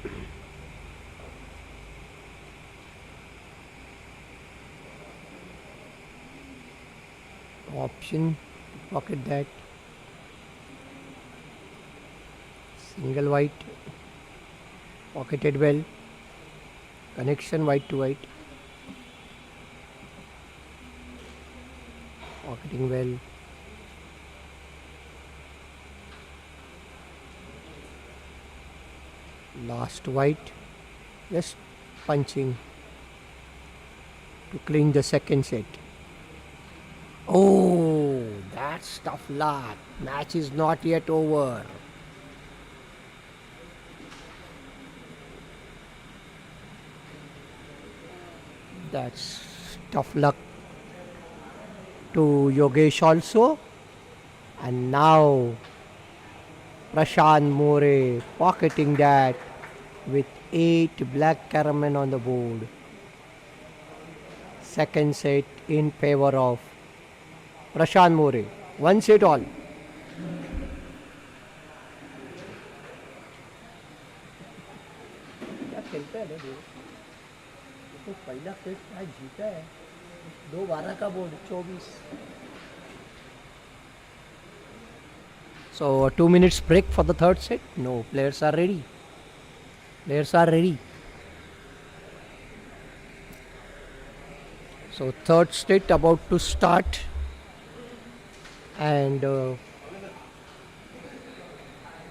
Option to pocket that. Single white. Pocketed well. Connection white to white. Pocketing well. Last white, just punching to clean the second set. Oh, that's tough luck. Match is not yet over. That's tough luck to Yogesh also. And now Prashant More pocketing that with 8 black caramel on the board. Second set in favor of Prashant More. One set all. क्या खेलता है ना तो पहला set आज जीता है 2-12 का board 24. So 2 minutes break for the third set. No, players are ready. Players are ready. So third set about to start, and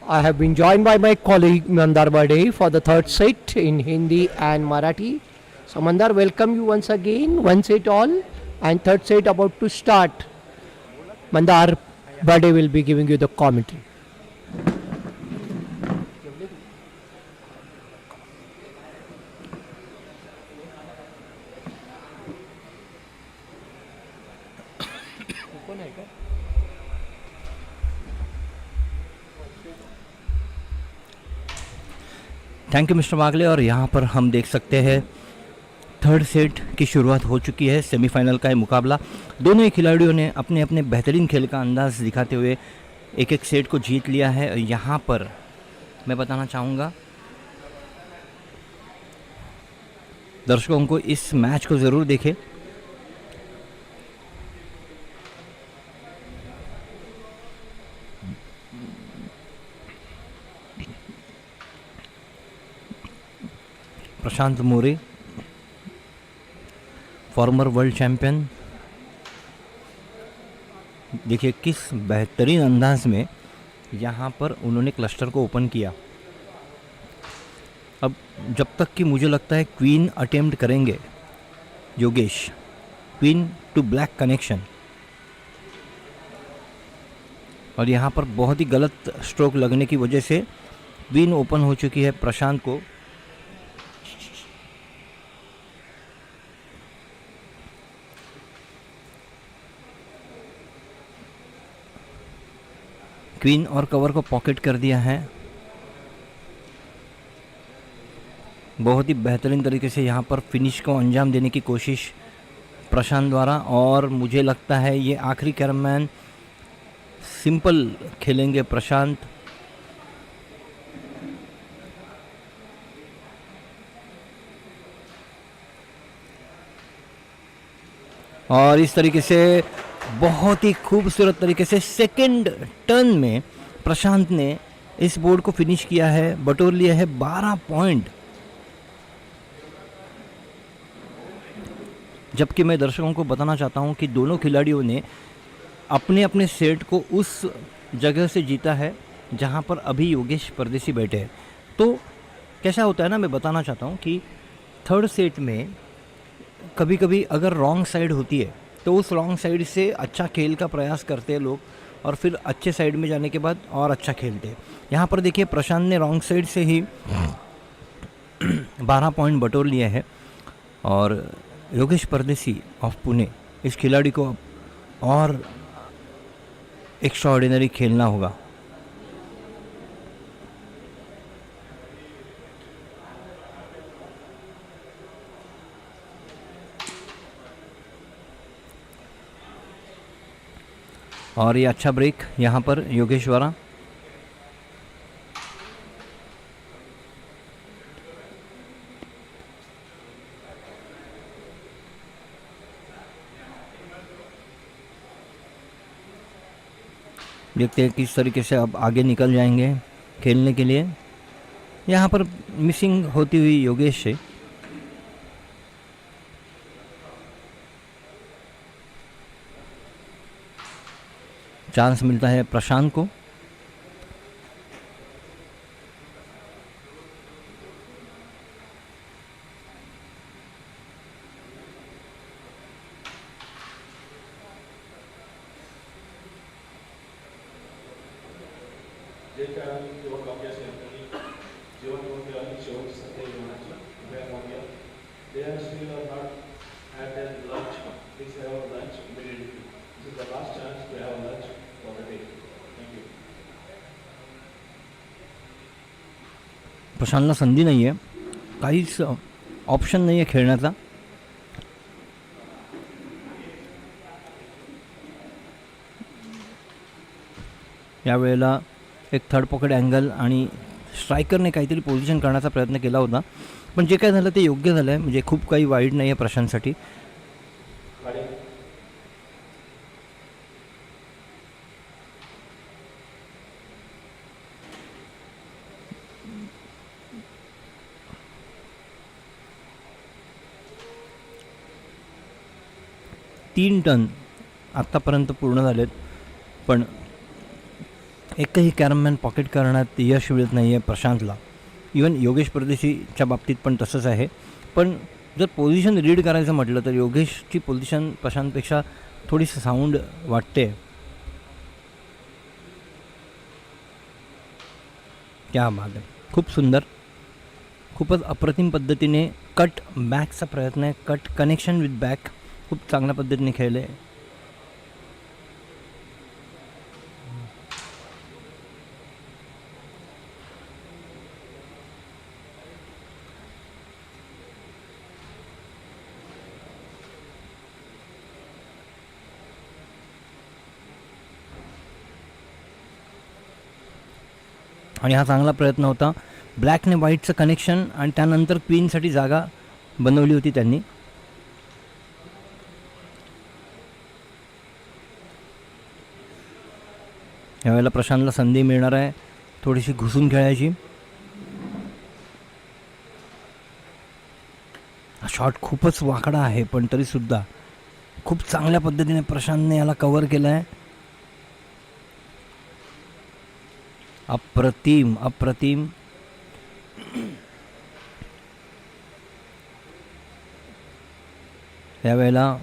I have been joined by my colleague Mandar Bade for the third set in Hindi and Marathi. So Mandar, welcome you once again. One set all, and third set about to start. Mandar Bade will be giving you the commentary. Thank you mister Wagle. और यहाँ पर हम देख सकते हैं third set की शुरुआत हो चुकी है। सेमीफाइनल का ये मुकाबला, दोनों ही खिलाड़ियों ने अपने अपने बेहतरीन खेल का अंदाज दिखाते हुए एक एक सेट को जीत लिया है। यहाँ पर मैं बताना चाहूँगा दर्शकों को इस मैच को ज़रूर देखें। प्रशांत मोरे, फॉर्मर वर्ल्ड चैंपियन, देखिए किस बेहतरीन अंदाज में यहाँ पर उन्होंने क्लस्टर को ओपन किया। अब जब तक कि मुझे लगता है क्वीन अटेम्प्ट करेंगे Yogesh, queen to black connection, और यहाँ पर बहुत ही गलत स्ट्रोक लगने की वजह से क्वीन ओपन हो चुकी है प्रशांत को। क्वीन और कवर को पॉकेट कर दिया है। बहुत ही बेहतरीन तरीके से यहाँ पर फिनिश को अंजाम देने की कोशिश प्रशांत द्वारा, और मुझे लगता है ये आखिरी कैरमैन सिंपल खेलेंगे प्रशांत। और इस तरीके से बहुत ही खूबसूरत तरीके से सेकंड टर्न में प्रशांत ने इस बोर्ड को फिनिश किया है, बटोर लिया है 12 पॉइंट। जबकि मैं दर्शकों को बताना चाहता हूं कि दोनों खिलाड़ियों ने अपने अपने सेट को उस जगह से जीता है जहां पर अभी योगेश परदेसी बैठे हैं। तो कैसा होता है ना, मैं बताना चाहता हूं कि थर्ड सेट में कभी कभी अगर रॉन्ग साइड होती है तो उस रॉन्ग साइड से अच्छा खेल का प्रयास करते हैं लोग, और फिर अच्छे साइड में जाने के बाद और अच्छा खेलते हैं। यहाँ पर देखिए प्रशांत ने रॉन्ग साइड से ही 12 पॉइंट बटोर लिए हैं, और योगेश परदेसी ऑफ पुणे इस खिलाड़ी को और एक्स्ट्राऑर्डिनरी खेलना होगा। और ये अच्छा ब्रेक यहाँ पर योगेश द्वारा। देखते हैं किस तरीके से अब आगे निकल जाएंगे खेलने के लिए। यहाँ पर मिसिंग होती हुई योगेश से चांस मिलता है प्रशांत को। जे खेळाडू किंवा काव्य सेंटरनी जेवण करून शेवट सध्या येण्याची वेळ मागल्या. They are still not At their lunch, please have a lunch immediately. This is the last chance to have a lunch for the day. Thank you. प्रशांतला संधी नाही आहे, काहीच ऑप्शन नाही आहे खेळण्याचा. यावेळेला एक थर्ड पॉकेट अँगल आणि स्ट्रायकरने काहीतरी पोझिशन करण्याचा प्रयत्न केला होता, पण जे काय झालं ते योग्य झालं आहे. म्हणजे खूप काही वाईट नाही आहे प्रशांतसाठी. Ready? तीन टन आत्तापर्यंत पूर्ण झालेत, पण एकही कॅरममॅन पॉकेट करण्यात यश मिळत नाही आहे प्रशांतला. इवन योगेश परदेशीच्या बाबतीत पण तसंच आहे. पण जर पोझिशन रीड करायचं म्हटलं तर योगेशची पोझिशन प्रशांतपेक्षा थोडीशी साऊंड वाटते. क्या बात आहे, खूप सुंदर, खूपच अप्रतिम पद्धतीने कट बॅकचा प्रयत्न आहे. कट कनेक्शन विथ बॅक खूप चांगल्या पद्धतीने खेळले. आणि हा चांगला प्रयत्न होता. ब्लॅकने व्हाईटचं कनेक्शन आणि त्यानंतर क्वीनसाठी जागा बनवली होती त्यांनी. यावेळेला प्रशांतला संधी मिळणार आहे थोडीशी घुसून खेळायची. हा शॉट खूपच वाकडा आहे, पण तरीसुद्धा खूप चांगल्या पद्धतीने प्रशांतने याला कव्हर केलं आहे. अप्रतिम अप्रतिम. यावेळेला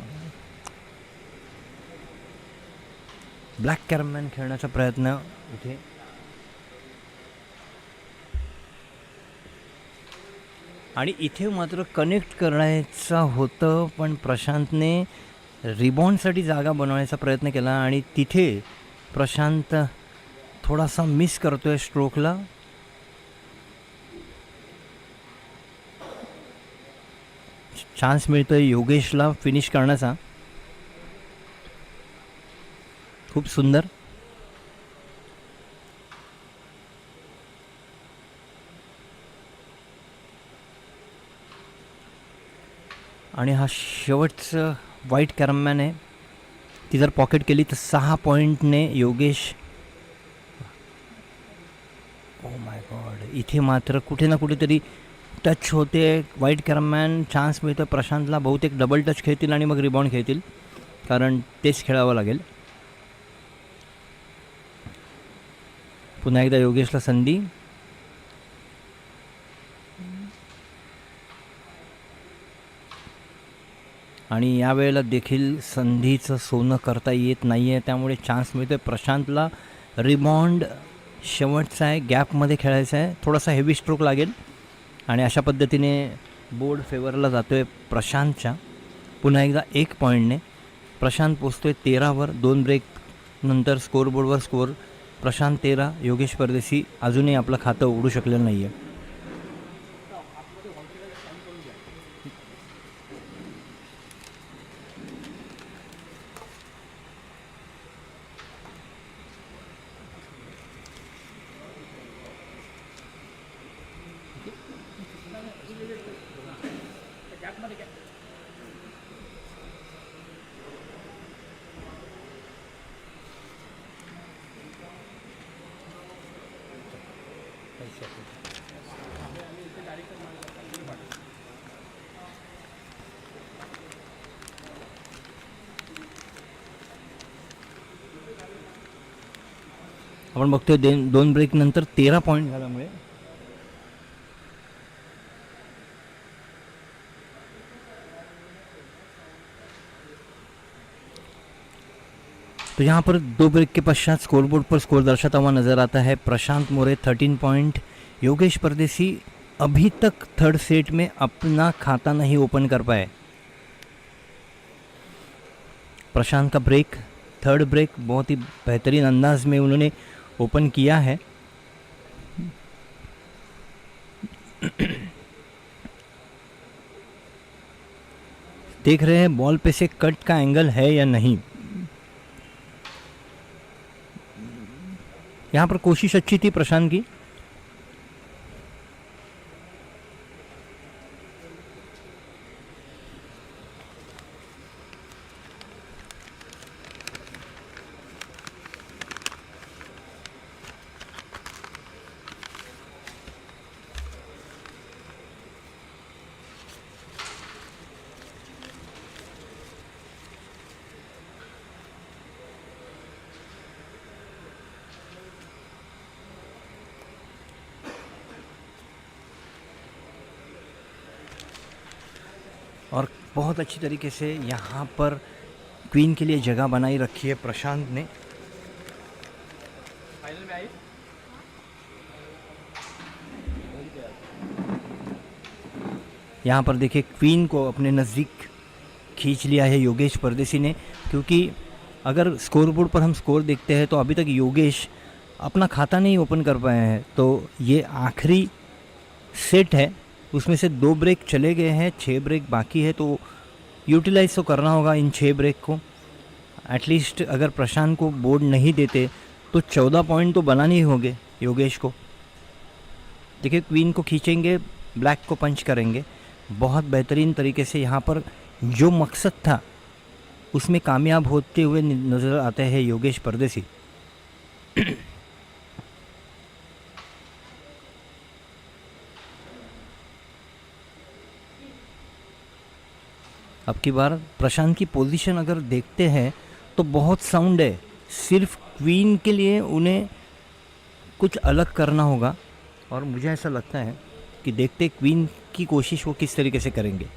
ब्लॅक कॅरममॅन खेळण्याचा प्रयत्न इथे. आणि इथे मात्र कनेक्ट करायचं होतं, पण प्रशांतने रिबाउंडसाठी जागा बनवण्याचा प्रयत्न केला आणि तिथे प्रशांत थोडासा मिस करतोय स्ट्रोकला. चान्स मिळतोय योगेशला फिनिश करण्याचा. खूप सुंदर. आणि हा शेवटचं व्हाईट कॅरममॅन आहे. ती जर पॉकेट केली तर 6 पॉईंटने योगेश. ओ माय गॉड, इथे मात्र कुठे ना कुठेतरी टच होते. व्हाईट कॅरममॅन चान्स मिळतो प्रशांतला. बहुतेक डबल टच खेळतील आणि मग रिबाउंड खेळतील, कारण तेच खेळावं लागेल. पुन्हा एकदा योगेशला संधी. आणि यावेळेला देखील संधीचं सोनं करता येत नाही आहे, त्यामुळे चान्स मिळतो आहे प्रशांतला. रिबाउंड शेवटचा आहे, गॅपमध्ये खेळायचं आहे. थोडासा हेवी स्ट्रोक लागेल आणि अशा पद्धतीने बोर्ड फेवरला जातो आहे प्रशांतच्या. पुन्हा एकदा 1 पॉईंटने प्रशांत पोचतो आहे 13वर. 2 ब्रेक नंतर स्कोअरबोर्डवर स्कोअर प्रशांत 13, योगेश परदेशी अजूनही आपलं खातं उघडू शकलेलं नाही आहे. आपण बघतोय 2 ब्रेक नंतर 13 पॉईंट झाल्यामुळे तो यहाँ पर 2 ब्रेक के पश्चात स्कोरबोर्ड पर स्कोर दर्शाता हुआ नजर आता है. प्रशांत मोरे 13 पॉइंट, योगेश परदेसी अभी तक थर्ड सेट में अपना खाता नहीं ओपन कर पाए. प्रशांत का ब्रेक, थर्ड ब्रेक बहुत ही बेहतरीन अंदाज में उन्होंने ओपन किया है। देख रहे हैं बॉल पे से कट का एंगल है या नहीं। यहाँ पर कोशिश अच्छी थी प्रशांत की। और बहुत अच्छी तरीके से यहाँ पर क्वीन के लिए जगह बनाई रखी है प्रशांत ने। यहाँ पर देखिए क्वीन को अपने नज़दीक खींच लिया है योगेश परदेसी ने, क्योंकि अगर स्कोर बोर्ड पर हम स्कोर देखते हैं तो अभी तक योगेश अपना खाता नहीं ओपन कर पाए हैं। तो ये आखिरी सेट है, उसमें से 2 ब्रेक चले गए हैं, 6 ब्रेक बाकी है, तो यूटिलाइज तो करना होगा इन 6 ब्रेक को। एटलीस्ट अगर प्रशांत को बोर्ड नहीं देते तो 14 पॉइंट तो बनाने ही होंगे योगेश को। देखिए क्वीन को खींचेंगे, ब्लैक को पंच करेंगे। बहुत बेहतरीन तरीके से यहाँ पर जो मकसद था उसमें कामयाब होते हुए नज़र आते हैं योगेश परदेसी। अब की बार प्रशांत की पोजीशन अगर देखते हैं तो बहुत साउंड है। सिर्फ क्वीन के लिए उन्हें कुछ अलग करना होगा, और मुझे ऐसा लगता है कि देखते क्वीन की कोशिश वो किस तरीके से करेंगे।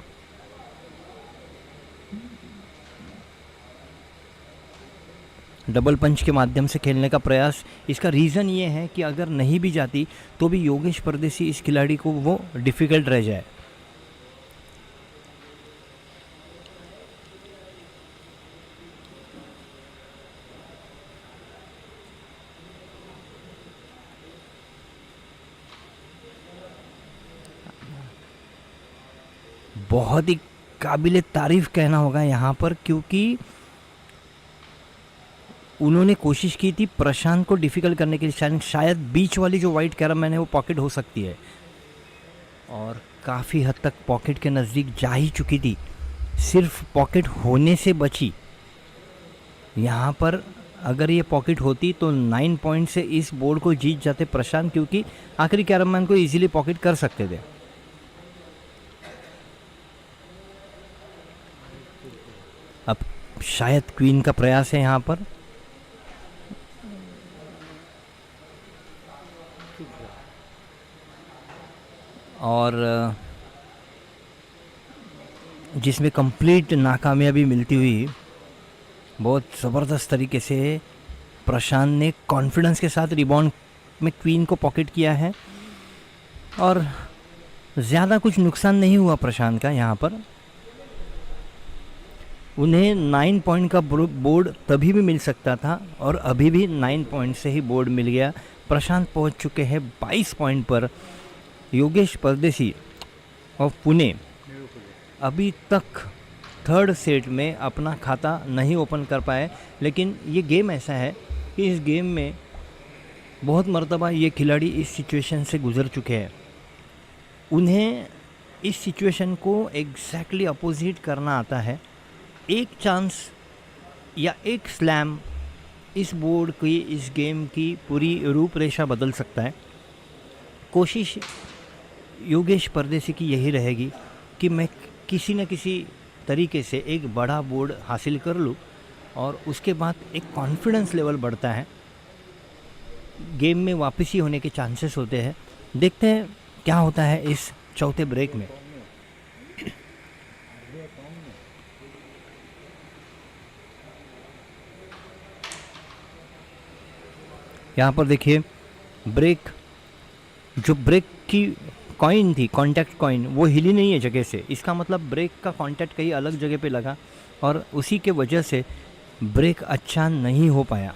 डबल पंच के माध्यम से खेलने का प्रयास। इसका रीज़न ये है कि अगर नहीं भी जाती तो भी योगेश परदेसी इस खिलाड़ी को वो डिफ़िकल्ट रह जाए। बहुत ही काबिले तारीफ़ कहना होगा यहाँ पर, क्योंकि उन्होंने कोशिश की थी प्रशांत को डिफ़िकल्ट करने के लिए। शायद बीच वाली जो वाइट कैरमैन है वो पॉकेट हो सकती है, और काफ़ी हद तक पॉकेट के नज़दीक जा ही चुकी थी, सिर्फ पॉकेट होने से बची। यहाँ पर अगर ये पॉकेट होती तो 9 पॉइंट से इस बोर्ड को जीत जाते प्रशांत, क्योंकि आखिरी कैरमैन को इजीली पॉकेट कर सकते थे। अब शायद क्वीन का प्रयास है यहाँ पर, और जिसमें कंप्लीट नाकामयाबी मिलती हुई बहुत ज़बरदस्त तरीके से प्रशांत ने कॉन्फिडेंस के साथ रिबाउंड में क्वीन को पॉकेट किया है, और ज़्यादा कुछ नुकसान नहीं हुआ प्रशांत का। यहाँ पर उन्हें 9 पॉइंट का बोर्ड तभी भी मिल सकता था, और अभी भी 9 पॉइंट से ही बोर्ड मिल गया। प्रशांत पहुंच चुके हैं 22 पॉइंट पर। योगेश परदेसी और पुणे अभी तक थर्ड सेट में अपना खाता नहीं ओपन कर पाए, लेकिन ये गेम ऐसा है कि इस गेम में बहुत मर्तबा ये खिलाड़ी इस सिचुएशन से गुज़र चुके हैं। उन्हें इस सिचुएशन को एग्जैक्टली अपोजिट करना आता है। एक चांस या एक स्लैम इस बोर्ड की, इस गेम की पूरी रूपरेखा बदल सकता है। कोशिश योगेश परदेसी की यही रहेगी कि मैं किसी न किसी तरीके से एक बड़ा बोर्ड हासिल कर लूँ, और उसके बाद एक कॉन्फिडेंस लेवल बढ़ता है, गेम में वापसी होने के चांसेस होते हैं। देखते हैं क्या होता है इस चौथे ब्रेक में। यहाँ पर देखिए ब्रेक, जो ब्रेक की कॉइन थी, कांटेक्ट कॉइन, वो हिली नहीं है जगह से। इसका मतलब ब्रेक का कांटेक्ट कहीं अलग जगह पे लगा, और उसी के वजह से ब्रेक अच्छा नहीं हो पाया।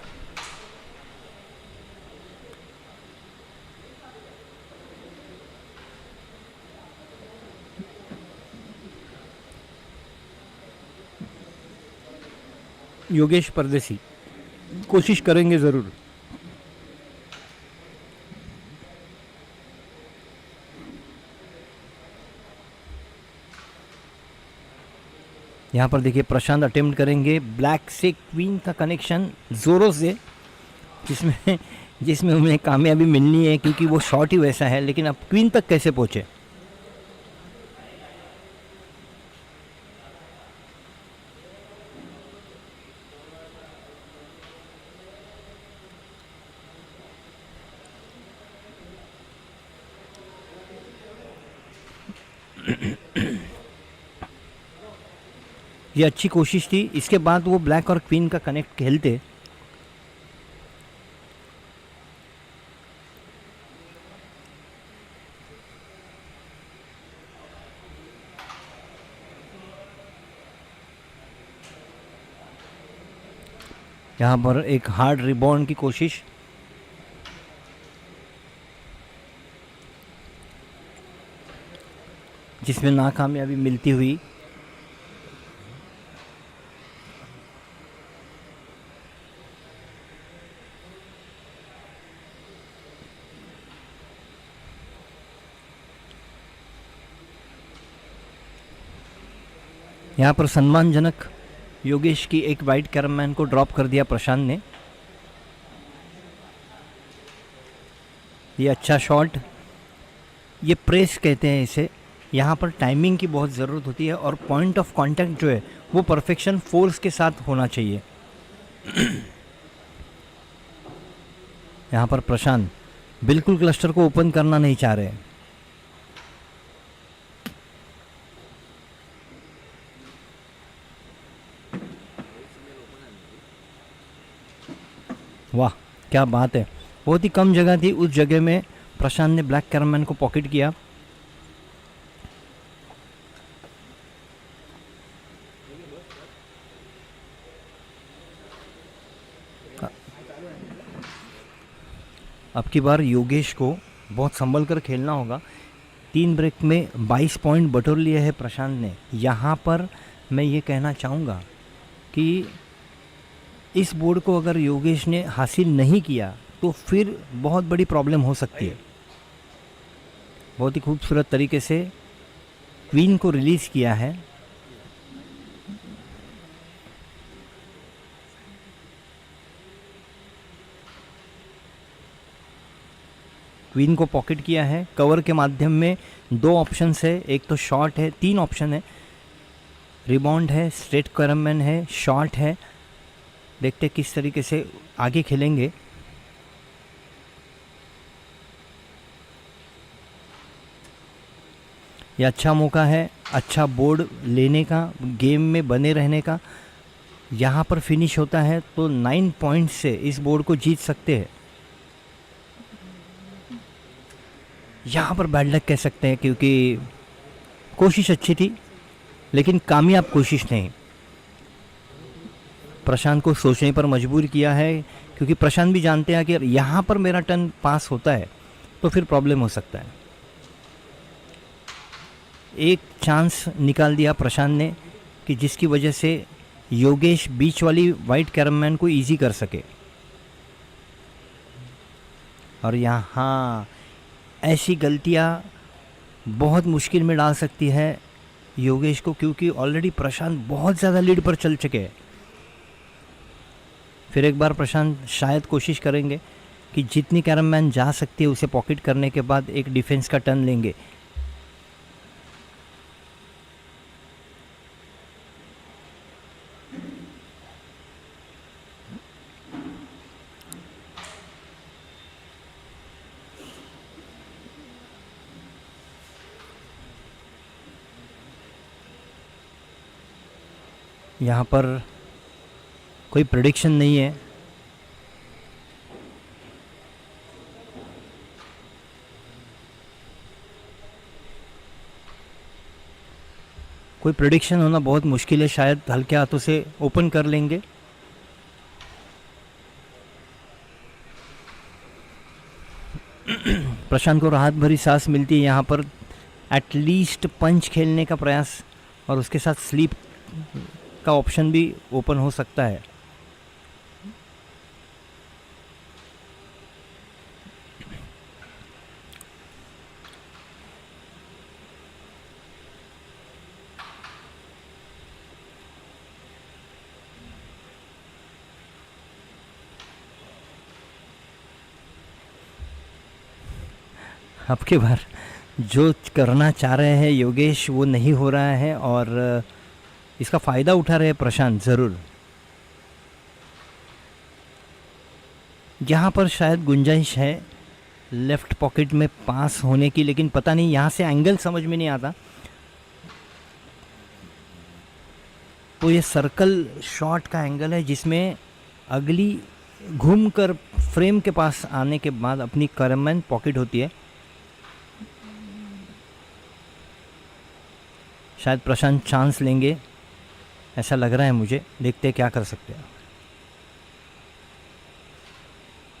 योगेश परदेसी कोशिश करेंगे ज़रूर। यहाँ पर देखिए प्रशांत अटेम्प्ट करेंगे ब्लैक से क्वीन का कनेक्शन ज़ोरों से, जिसमें जिसमें उन्हें कामयाबी मिलनी है क्योंकि वो शॉट ही वैसा है। लेकिन अब क्वीन तक कैसे पहुँचे? ये अच्छी कोशिश थी। इसके बाद वो ब्लैक और क्वीन का कनेक्ट खेलते। यहाँ पर एक हार्ड रिबाउंड की कोशिश, जिसमें नाकामयाबी मिलती हुई। यहाँ पर सम्मानजनक योगेश की एक वाइट कैरमैन को ड्रॉप कर दिया प्रशांत ने। ये अच्छा शॉट, ये प्रेस कहते हैं इसे। यहाँ पर टाइमिंग की बहुत ज़रूरत होती है और पॉइंट ऑफ कांटेक्ट जो है वो परफेक्शन फोर्स के साथ होना चाहिए। यहाँ पर प्रशांत बिल्कुल क्लस्टर को ओपन करना नहीं चाह रहे। वाह क्या बात है, बहुत ही कम जगह थी, उस जगह में प्रशांत ने ब्लैक कैरमैन को पॉकेट किया। अब की बार योगेश को बहुत संभल कर खेलना होगा। 3 ब्रेक में 22 पॉइंट बटोर लिए है प्रशांत ने। यहाँ पर मैं ये कहना चाहूँगा कि इस बोर्ड को अगर योगेश ने हासिल नहीं किया तो फिर बहुत बड़ी प्रॉब्लम हो सकती है। बहुत ही खूबसूरत तरीके से क्वीन को रिलीज़ किया है। क्वीन को पॉकेट किया है कवर के माध्यम में। 2 ऑप्शंस है, एक तो शॉट है, 3 ऑप्शन है, रिबाउंड है, स्ट्रेट कैरमैन है, शॉट है। देखते किस तरीके से आगे खेलेंगे। यह अच्छा मौका है, अच्छा बोर्ड लेने का, गेम में बने रहने का। यहाँ पर फिनिश होता है तो 9 पॉइंट से इस बोर्ड को जीत सकते हैं। यहाँ पर बैड लक कह सकते हैं क्योंकि कोशिश अच्छी थी लेकिन कामयाब कोशिश नहीं। प्रशांत को सोचने पर मजबूर किया है क्योंकि प्रशांत भी जानते हैं कि यहाँ पर मेरा टर्न पास होता है तो फिर प्रॉब्लम हो सकता है। एक चांस निकाल दिया प्रशांत ने कि जिसकी वजह से योगेश बीच वाली वाइट कैरमैन को इजी कर सके। और यहाँ ऐसी गलतियाँ बहुत मुश्किल में डाल सकती है योगेश को क्योंकि ऑलरेडी प्रशांत बहुत ज़्यादा लीड पर चल चुके हैं। फिर एक बार प्रशांत शायद कोशिश करेंगे कि जितनी कैरमैन जा सकती है उसे पॉकेट करने के बाद एक डिफेंस का टर्न लेंगे। यहाँ पर कोई प्रेडिक्शन नहीं है। कोई प्रेडिक्शन होना बहुत मुश्किल है, शायद हल्के हाथों से ओपन कर लेंगे। प्रशांत को राहत भरी सांस मिलती है यहाँ पर। एटलीस्ट पंच खेलने का प्रयास और उसके साथ स्लीप का ऑप्शन भी ओपन हो सकता है। अब की बार जो करना चाह रहे हैं योगेश वो नहीं हो रहा है और इसका फ़ायदा उठा रहे हैं प्रशांत ज़रूर। यहाँ पर शायद गुंजाइश है लेफ़्ट पॉकेट में पास होने की, लेकिन पता नहीं यहाँ से एंगल समझ में नहीं आता। तो ये सर्कल शॉट का एंगल है जिसमें अगली घूमकर फ्रेम के पास आने के बाद अपनी करमैन पॉकेट होती है। शायद प्रशांत चांस लेंगे ऐसा लग रहा है मुझे, देखते हैं क्या कर सकते हैं।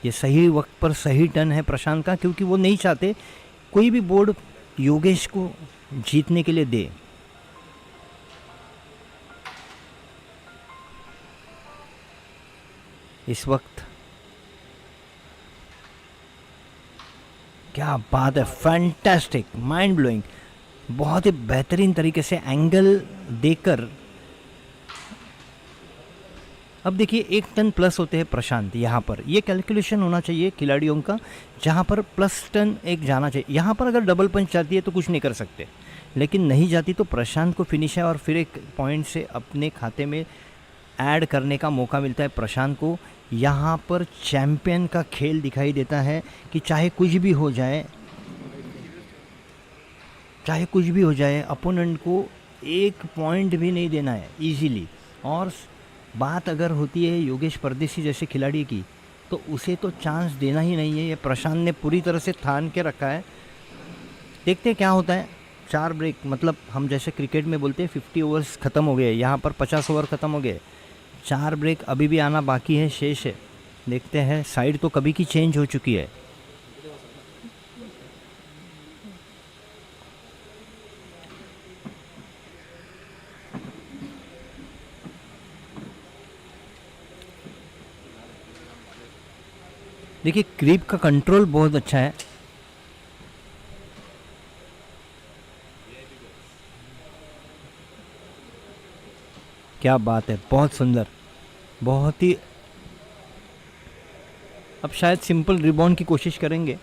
ये सही वक्त पर सही टर्न है प्रशांत का, क्योंकि वो नहीं चाहते कोई भी बोर्ड योगेश को जीतने के लिए दे। इस वक्त क्या बात है, फैंटास्टिक, माइंड ब्लोइंग, बहुत ही बेहतरीन तरीके से एंगल देकर। अब देखिए 1 टन प्लस होते हैं प्रशांत, यहाँ पर ये कैलकुलेशन होना चाहिए खिलाड़ियों का, जहाँ पर प्लस टन एक जाना चाहिए। यहाँ पर अगर डबल पंच जाती है तो कुछ नहीं कर सकते, लेकिन नहीं जाती तो प्रशांत को फिनिश है और फिर एक पॉइंट से अपने खाते में ऐड करने का मौका मिलता है प्रशांत को। यहाँ पर चैम्पियन का खेल दिखाई देता है कि चाहे कुछ भी हो जाए, चाहे कुछ भी हो जाए, अपोनेंट को 1 पॉइंट भी नहीं देना है इजीली। और बात अगर होती है योगेश परदेसी जैसे खिलाड़ी की, तो उसे तो चांस देना ही नहीं है। ये प्रशांत ने पूरी तरह से थान के रखा है। देखते हैं क्या होता है। 4 ब्रेक, मतलब हम जैसे क्रिकेट में बोलते हैं 50 ओवर्स ख़त्म हो गए, यहाँ पर 50 ओवर ख़त्म हो गए। 4 ब्रेक अभी भी आना बाकी है, शेष है। देखते हैं, साइड तो कभी की चेंज हो चुकी है। देखिए क्रीप का कंट्रोल बहुत अच्छा है। क्या बात है, बहुत सुंदर, बहुत ही। अब शायद सिंपल रिबाउंड की कोशिश करेंगे।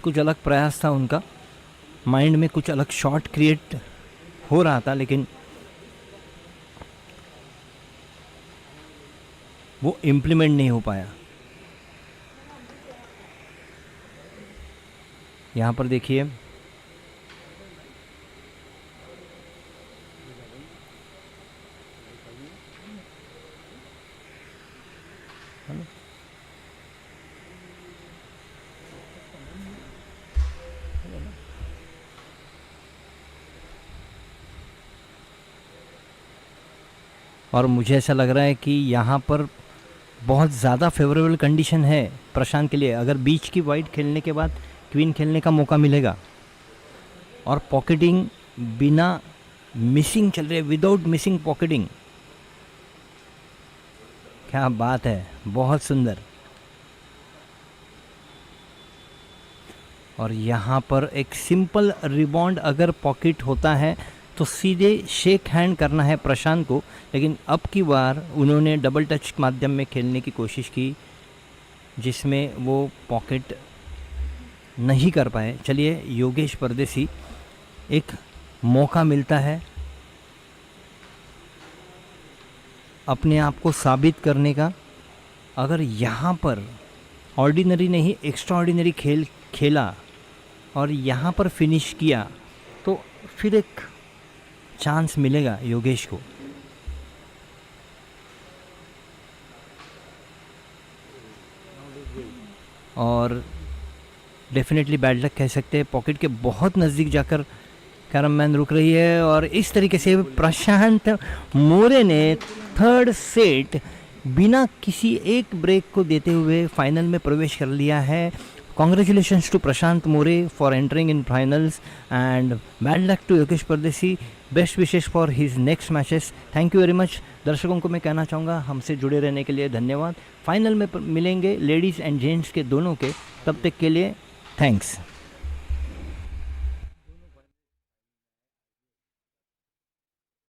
कुछ अलग प्रयास था उनका, माइंड में कुछ अलग शॉट क्रिएट हो रहा था, लेकिन वो इम्प्लीमेंट नहीं हो पाया। यहाँ पर देखिए और मुझे ऐसा लग रहा है कि यहाँ पर बहुत ज़्यादा फेवरेबल कंडीशन है प्रशांत के लिए। अगर बीच की वाइट खेलने के बाद क्वीन खेलने का मौका मिलेगा और पॉकेटिंग बिना मिसिंग चल रही है, विदाउट मिसिंग पॉकेटिंग। क्या बात है, बहुत सुंदर। और यहाँ पर एक सिंपल रिबाउंड अगर पॉकेट होता है तो सीधे शेक हैंड करना है प्रशांत को, लेकिन अब की बार उन्होंने डबल टच के माध्यम में खेलने की कोशिश की, जिसमें वो पॉकेट नहीं कर पाए। चलिए, योगेश परदेसी एक मौका मिलता है अपने आप को साबित करने का। अगर यहाँ पर ऑर्डिनरी नहीं एक्स्ट्रा ऑर्डिनरी खेल खेला और यहाँ पर फिनिश किया तो फिर एक चांस मिलेगा योगेश को। और डेफिनेटली बैड लक कह सकते हैं। पॉकेट के बहुत नज़दीक जाकर कैरम मैन रुक रही है और इस तरीके से प्रशांत मोरे ने थर्ड सेट बिना किसी एक ब्रेक को देते हुए फाइनल में प्रवेश कर लिया है. Congratulations to Prashant More for entering in finals and bad luck to Yogesh Pardeshi. Best wishes for his next matches. Thank you very much. दर्शकों को मैं कहना चाहूँगा हमसे जुड़े रहने के लिए धन्यवाद. फाइनल में मिलेंगे लेडीज़ एंड जेंट्स के दोनों के. तब तक के लिए थैंक्स.